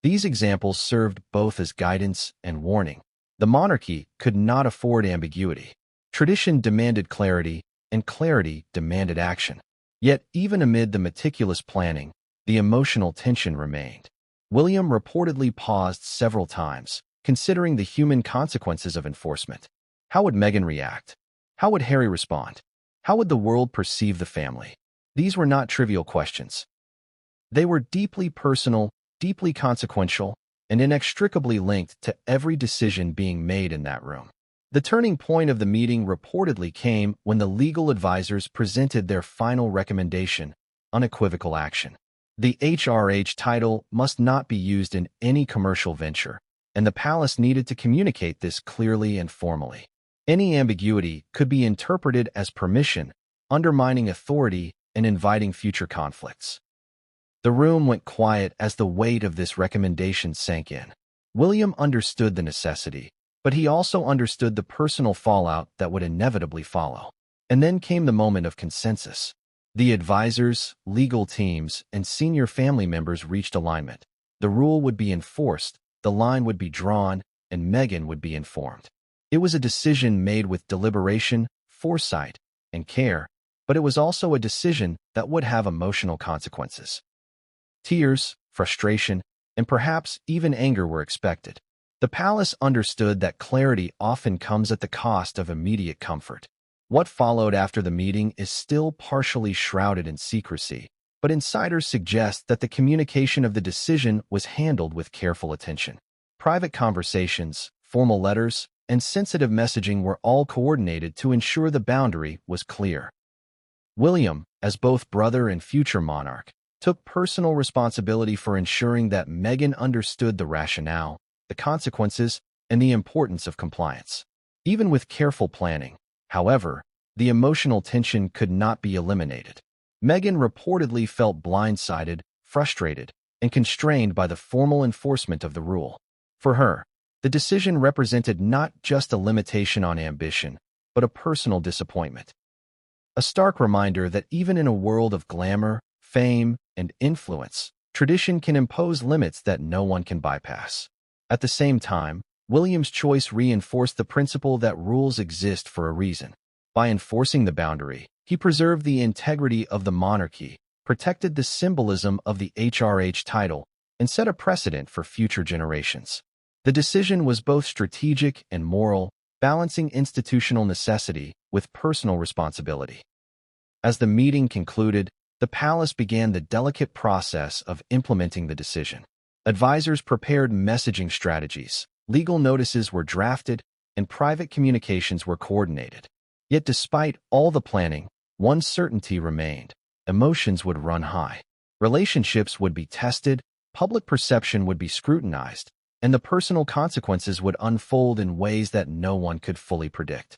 [SPEAKER 1] These examples served both as guidance and warning. The monarchy could not afford ambiguity. Tradition demanded clarity, and clarity demanded action. Yet, even amid the meticulous planning, the emotional tension remained. William reportedly paused several times, considering the human consequences of enforcement. How would Meghan react? How would Harry respond? How would the world perceive the family? These were not trivial questions. They were deeply personal, deeply consequential, and inextricably linked to every decision being made in that room. The turning point of the meeting reportedly came when the legal advisors presented their final recommendation: unequivocal action. The HRH title must not be used in any commercial venture, and the palace needed to communicate this clearly and formally. Any ambiguity could be interpreted as permission, undermining authority and inviting future conflicts. The room went quiet as the weight of this recommendation sank in. William understood the necessity, but he also understood the personal fallout that would inevitably follow. And then came the moment of consensus. The advisors, legal teams, and senior family members reached alignment. The rule would be enforced, the line would be drawn, and Meghan would be informed. It was a decision made with deliberation, foresight, and care, but it was also a decision that would have emotional consequences. Tears, frustration, and perhaps even anger were expected. The palace understood that clarity often comes at the cost of immediate comfort. What followed after the meeting is still partially shrouded in secrecy, but insiders suggest that the communication of the decision was handled with careful attention. Private conversations, formal letters, and sensitive messaging were all coordinated to ensure the boundary was clear. William, as both brother and future monarch, took personal responsibility for ensuring that Meghan understood the rationale, the consequences, and the importance of compliance. Even with careful planning, however, the emotional tension could not be eliminated. Meghan reportedly felt blindsided, frustrated, and constrained by the formal enforcement of the rule. For her, the decision represented not just a limitation on ambition, but a personal disappointment. A stark reminder that even in a world of glamour, fame, and influence, tradition can impose limits that no one can bypass. At the same time, William's choice reinforced the principle that rules exist for a reason. By enforcing the boundary, he preserved the integrity of the monarchy, protected the symbolism of the HRH title, and set a precedent for future generations. The decision was both strategic and moral, balancing institutional necessity with personal responsibility. As the meeting concluded, the palace began the delicate process of implementing the decision. Advisors prepared messaging strategies, legal notices were drafted, and private communications were coordinated. Yet despite all the planning, one certainty remained: emotions would run high. Relationships would be tested, public perception would be scrutinized, and the personal consequences would unfold in ways that no one could fully predict.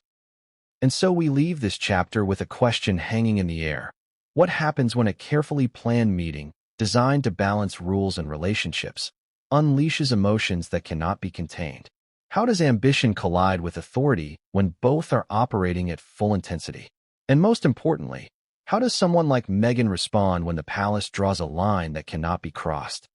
[SPEAKER 1] And so we leave this chapter with a question hanging in the air. What happens when a carefully planned meeting, designed to balance rules and relationships, unleashes emotions that cannot be contained? How does ambition collide with authority when both are operating at full intensity? And most importantly, how does someone like Meghan respond when the palace draws a line that cannot be crossed?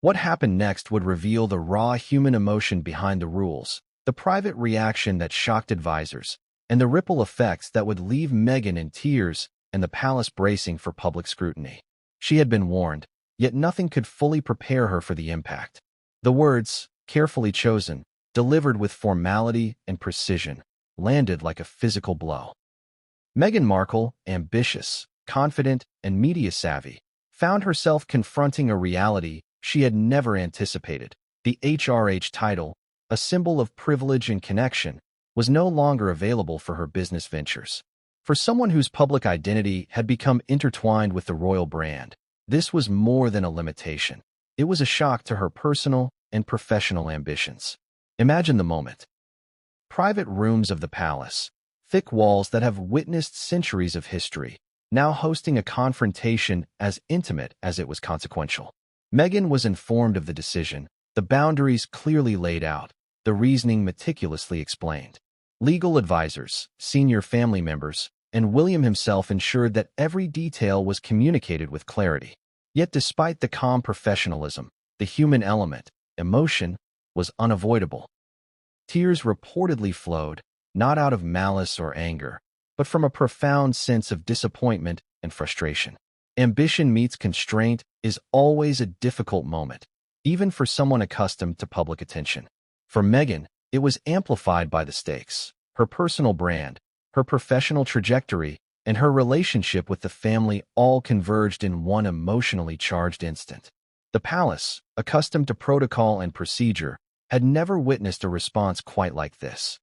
[SPEAKER 1] What happened next would reveal the raw human emotion behind the rules, the private reaction that shocked advisors, and the ripple effects that would leave Meghan in tears and the palace bracing for public scrutiny. She had been warned, yet nothing could fully prepare her for the impact. The words, carefully chosen, delivered with formality and precision, landed like a physical blow. Meghan Markle, ambitious, confident, and media-savvy, found herself confronting a reality she had never anticipated. The HRH title, a symbol of privilege and connection, was no longer available for her business ventures. For someone whose public identity had become intertwined with the royal brand, this was more than a limitation. It was a shock to her personal and professional ambitions. Imagine the moment. Private rooms of the palace, thick walls that have witnessed centuries of history, now hosting a confrontation as intimate as it was consequential. Meghan was informed of the decision, the boundaries clearly laid out, the reasoning meticulously explained. Legal advisors, senior family members, and William himself ensured that every detail was communicated with clarity. Yet despite the calm professionalism, the human element, emotion, was unavoidable. Tears reportedly flowed, not out of malice or anger, but from a profound sense of disappointment and frustration. Ambition meets constraint is always a difficult moment, even for someone accustomed to public attention. For Meghan, it was amplified by the stakes. Her personal brand, her professional trajectory, and her relationship with the family all converged in one emotionally charged instant. The palace, accustomed to protocol and procedure, had never witnessed a response quite like this.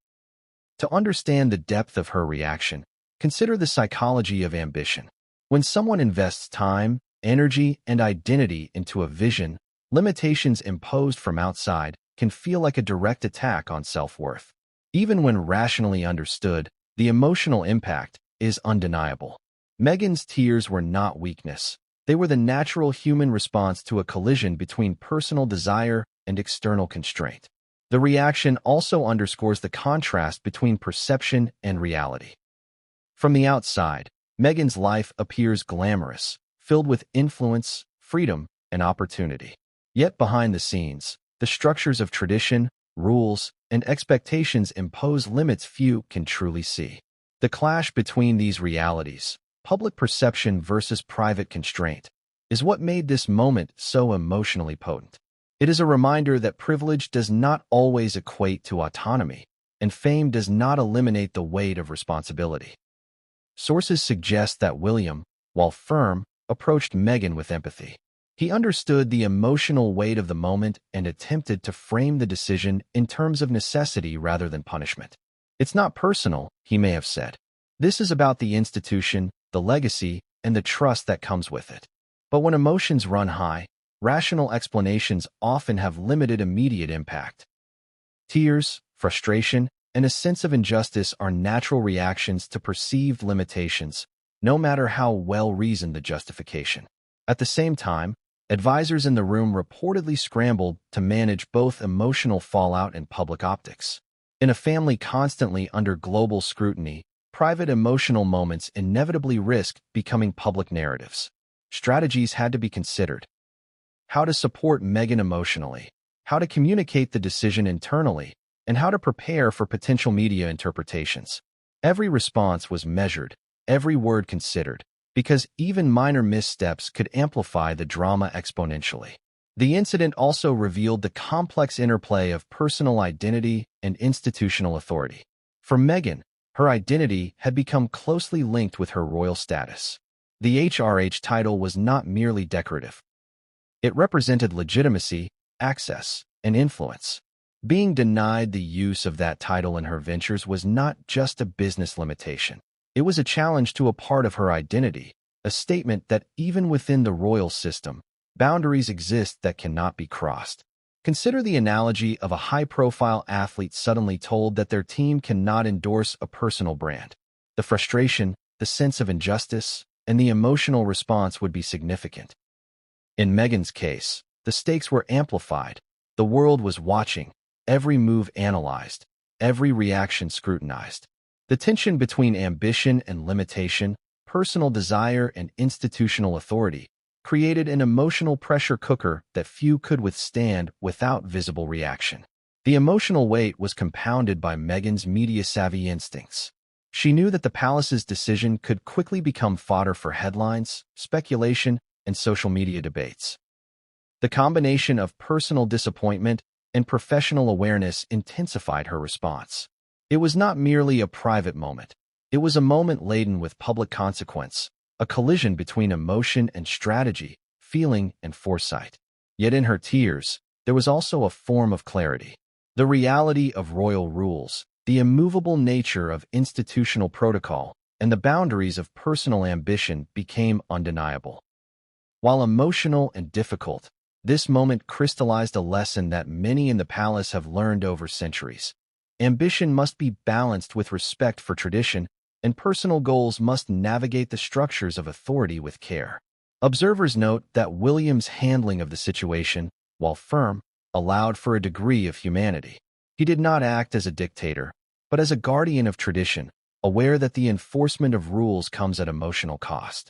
[SPEAKER 1] To understand the depth of her reaction, consider the psychology of ambition. When someone invests time, energy, and identity into a vision, limitations imposed from outside can feel like a direct attack on self-worth. Even when rationally understood, the emotional impact is undeniable. Meghan's tears were not weakness. They were the natural human response to a collision between personal desire and external constraint. The reaction also underscores the contrast between perception and reality. From the outside, Meghan's life appears glamorous, filled with influence, freedom, and opportunity. Yet behind the scenes, the structures of tradition, rules, and expectations impose limits few can truly see. The clash between these realities, public perception versus private constraint, is what made this moment so emotionally potent. It is a reminder that privilege does not always equate to autonomy, and fame does not eliminate the weight of responsibility. Sources suggest that William, while firm, approached Meghan with empathy. He understood the emotional weight of the moment and attempted to frame the decision in terms of necessity rather than punishment. "It's not personal," he may have said. "This is about the institution, the legacy, and the trust that comes with it." But when emotions run high, rational explanations often have limited immediate impact. Tears, frustration, and a sense of injustice are natural reactions to perceived limitations, no matter how well-reasoned the justification. At the same time, advisors in the room reportedly scrambled to manage both emotional fallout and public optics. In a family constantly under global scrutiny, private emotional moments inevitably risk becoming public narratives. Strategies had to be considered. How to support Meghan emotionally, how to communicate the decision internally, and how to prepare for potential media interpretations. Every response was measured, every word considered, because even minor missteps could amplify the drama exponentially. The incident also revealed the complex interplay of personal identity and institutional authority. For Meghan, her identity had become closely linked with her royal status. The HRH title was not merely decorative. It represented legitimacy, access, and influence. Being denied the use of that title in her ventures was not just a business limitation. It was a challenge to a part of her identity, a statement that even within the royal system, boundaries exist that cannot be crossed. Consider the analogy of a high-profile athlete suddenly told that their team cannot endorse a personal brand. The frustration, the sense of injustice, and the emotional response would be significant. In Meghan's case, the stakes were amplified. The world was watching, every move analyzed, every reaction scrutinized. The tension between ambition and limitation, personal desire and institutional authority, created an emotional pressure cooker that few could withstand without visible reaction. The emotional weight was compounded by Meghan's media-savvy instincts. She knew that the palace's decision could quickly become fodder for headlines, speculation, and social media debates. The combination of personal disappointment and professional awareness intensified her response. It was not merely a private moment. It was a moment laden with public consequence, a collision between emotion and strategy, feeling and foresight. Yet in her tears, there was also a form of clarity. The reality of royal rules, the immovable nature of institutional protocol, and the boundaries of personal ambition became undeniable. While emotional and difficult, this moment crystallized a lesson that many in the palace have learned over centuries. Ambition must be balanced with respect for tradition, and personal goals must navigate the structures of authority with care. Observers note that William's handling of the situation, while firm, allowed for a degree of humanity. He did not act as a dictator, but as a guardian of tradition, aware that the enforcement of rules comes at emotional cost.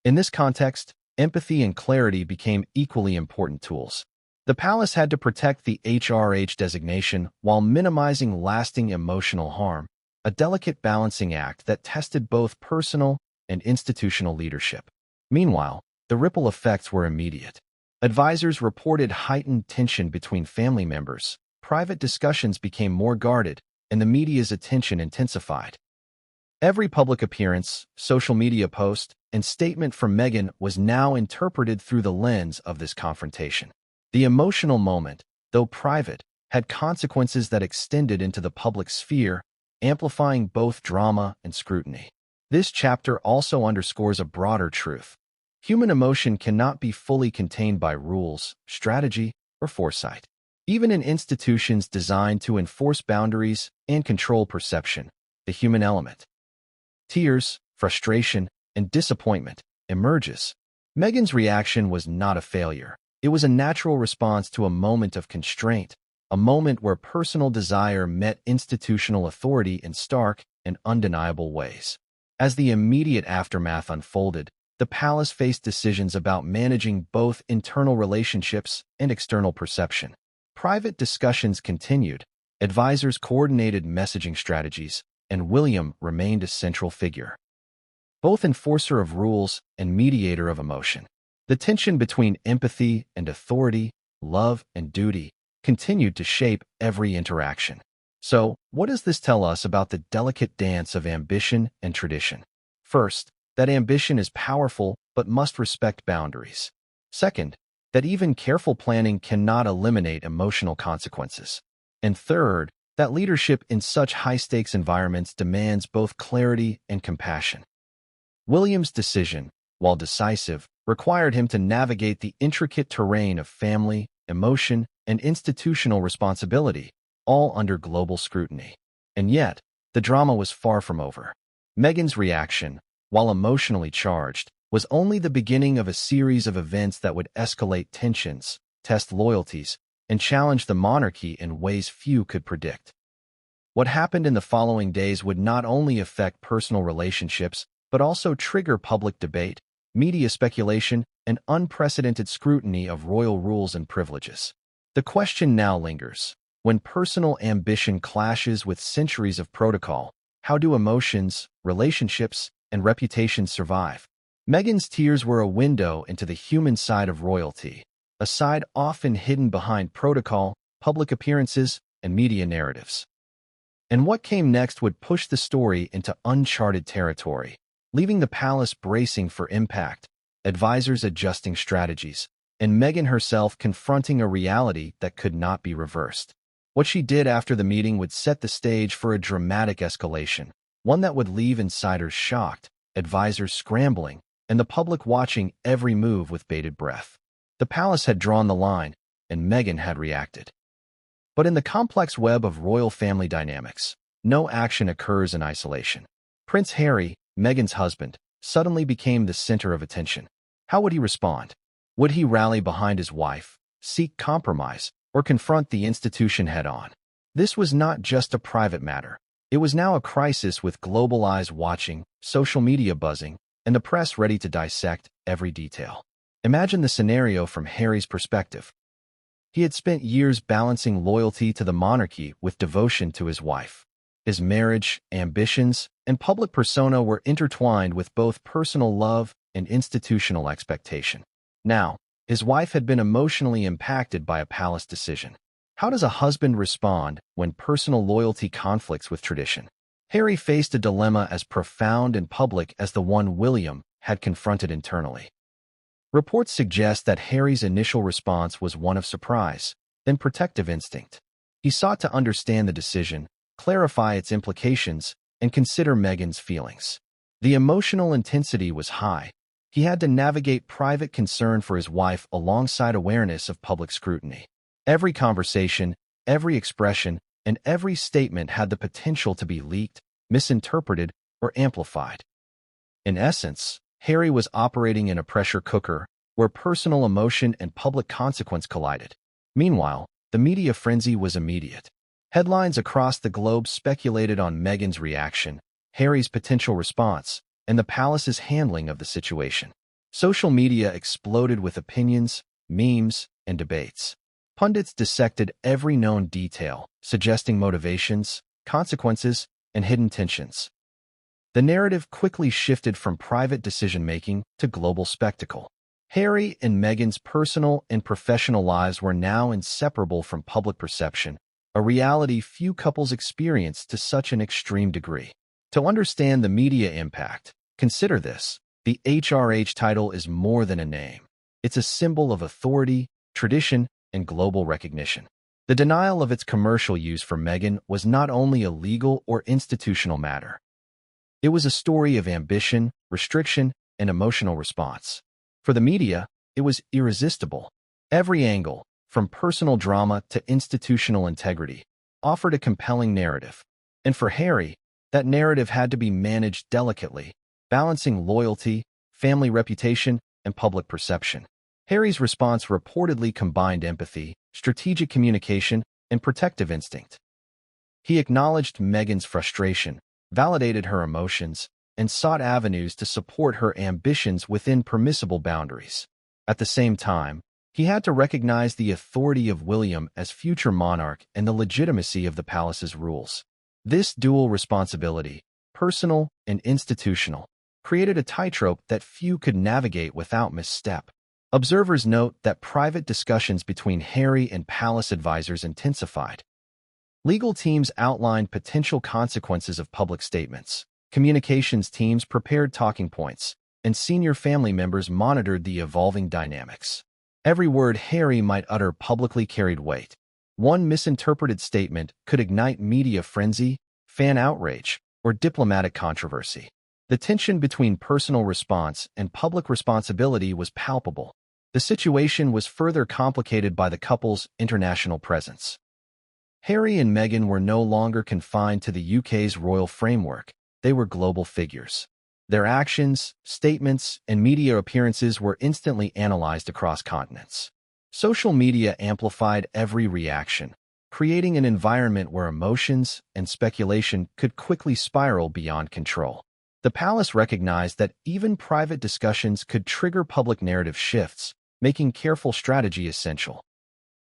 [SPEAKER 1] In this context, empathy and clarity became equally important tools. The palace had to protect the HRH designation while minimizing lasting emotional harm, a delicate balancing act that tested both personal and institutional leadership. Meanwhile, the ripple effects were immediate. Advisors reported heightened tension between family members, private discussions became more guarded, and the media's attention intensified. Every public appearance, social media post, and statement from Meghan was now interpreted through the lens of this confrontation. The emotional moment, though private, had consequences that extended into the public sphere, amplifying both drama and scrutiny. This chapter also underscores a broader truth. Human emotion cannot be fully contained by rules, strategy, or foresight. Even in institutions designed to enforce boundaries and control perception, the human element, tears, frustration, and disappointment, emerges. Meghan's reaction was not a failure. It was a natural response to a moment of constraint, a moment where personal desire met institutional authority in stark and undeniable ways. As the immediate aftermath unfolded, the palace faced decisions about managing both internal relationships and external perception. Private discussions continued, advisors coordinated messaging strategies, and William remained a central figure, both enforcer of rules and mediator of emotion. The tension between empathy and authority, love and duty, continued to shape every interaction. So, what does this tell us about the delicate dance of ambition and tradition? First, that ambition is powerful but must respect boundaries. Second, that even careful planning cannot eliminate emotional consequences. And third, that leadership in such high-stakes environments demands both clarity and compassion. William's decision, while decisive, required him to navigate the intricate terrain of family, emotion, and institutional responsibility, all under global scrutiny. And yet, the drama was far from over. Meghan's reaction, while emotionally charged, was only the beginning of a series of events that would escalate tensions, test loyalties, and challenge the monarchy in ways few could predict. What happened in the following days would not only affect personal relationships, but also trigger public debate, media speculation, and unprecedented scrutiny of royal rules and privileges. The question now lingers. When personal ambition clashes with centuries of protocol, how do emotions, relationships, and reputations survive? Meghan's tears were a window into the human side of royalty, a side often hidden behind protocol, public appearances, and media narratives. And what came next would push the story into uncharted territory, leaving the palace bracing for impact, advisors adjusting strategies, and Meghan herself confronting a reality that could not be reversed. What she did after the meeting would set the stage for a dramatic escalation, one that would leave insiders shocked, advisors scrambling, and the public watching every move with bated breath. The palace had drawn the line, and Meghan had reacted. But in the complex web of royal family dynamics, no action occurs in isolation. Prince Harry, Meghan's husband, suddenly became the center of attention. How would he respond? Would he rally behind his wife, seek compromise, or confront the institution head-on? This was not just a private matter. It was now a crisis with global eyes watching, social media buzzing, and the press ready to dissect every detail. Imagine the scenario from Harry's perspective. He had spent years balancing loyalty to the monarchy with devotion to his wife. His marriage, ambitions, and public persona were intertwined with both personal love and institutional expectation. Now, his wife had been emotionally impacted by a palace decision. How does a husband respond when personal loyalty conflicts with tradition? Harry faced a dilemma as profound and public as the one William had confronted internally. Reports suggest that Harry's initial response was one of surprise, then protective instinct. He sought to understand the decision, clarify its implications, and consider Meghan's feelings. The emotional intensity was high. He had to navigate private concern for his wife alongside awareness of public scrutiny. Every conversation, every expression, and every statement had the potential to be leaked, misinterpreted, or amplified. In essence, Harry was operating in a pressure cooker where personal emotion and public consequence collided. Meanwhile, the media frenzy was immediate. Headlines across the globe speculated on Meghan's reaction, Harry's potential response, and the palace's handling of the situation. Social media exploded with opinions, memes, and debates. Pundits dissected every known detail, suggesting motivations, consequences, and hidden tensions. The narrative quickly shifted from private decision-making to global spectacle. Harry and Meghan's personal and professional lives were now inseparable from public perception, a reality few couples experience to such an extreme degree. To understand the media impact, consider this. The HRH title is more than a name. It's a symbol of authority, tradition, and global recognition. The denial of its commercial use for Meghan was not only a legal or institutional matter. It was a story of ambition, restriction, and emotional response. For the media, it was irresistible. Every angle, from personal drama to institutional integrity, offered a compelling narrative. And for Harry, that narrative had to be managed delicately, balancing loyalty, family reputation, and public perception. Harry's response reportedly combined empathy, strategic communication, and protective instinct. He acknowledged Meghan's frustration, validated her emotions, and sought avenues to support her ambitions within permissible boundaries. At the same time, he had to recognize the authority of William as future monarch and the legitimacy of the palace's rules. This dual responsibility, personal and institutional, created a tightrope that few could navigate without misstep. Observers note that private discussions between Harry and palace advisors intensified. Legal teams outlined potential consequences of public statements. Communications teams prepared talking points, and senior family members monitored the evolving dynamics. Every word Harry might utter publicly carried weight. One misinterpreted statement could ignite media frenzy, fan outrage, or diplomatic controversy. The tension between personal response and public responsibility was palpable. The situation was further complicated by the couple's international presence. Harry and Meghan were no longer confined to the UK's royal framework. They were global figures. Their actions, statements, and media appearances were instantly analyzed across continents. Social media amplified every reaction, creating an environment where emotions and speculation could quickly spiral beyond control. The palace recognized that even private discussions could trigger public narrative shifts, making careful strategy essential.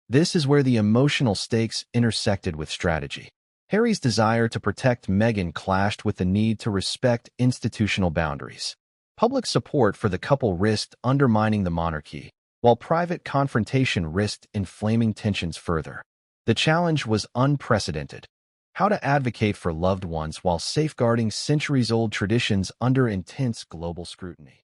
[SPEAKER 1] This is where the emotional stakes intersected with strategy. Harry's desire to protect Meghan clashed with the need to respect institutional boundaries. Public support for the couple risked undermining the monarchy, while private confrontation risked inflaming tensions further. The challenge was unprecedented. How to advocate for loved ones while safeguarding centuries-old traditions under intense global scrutiny.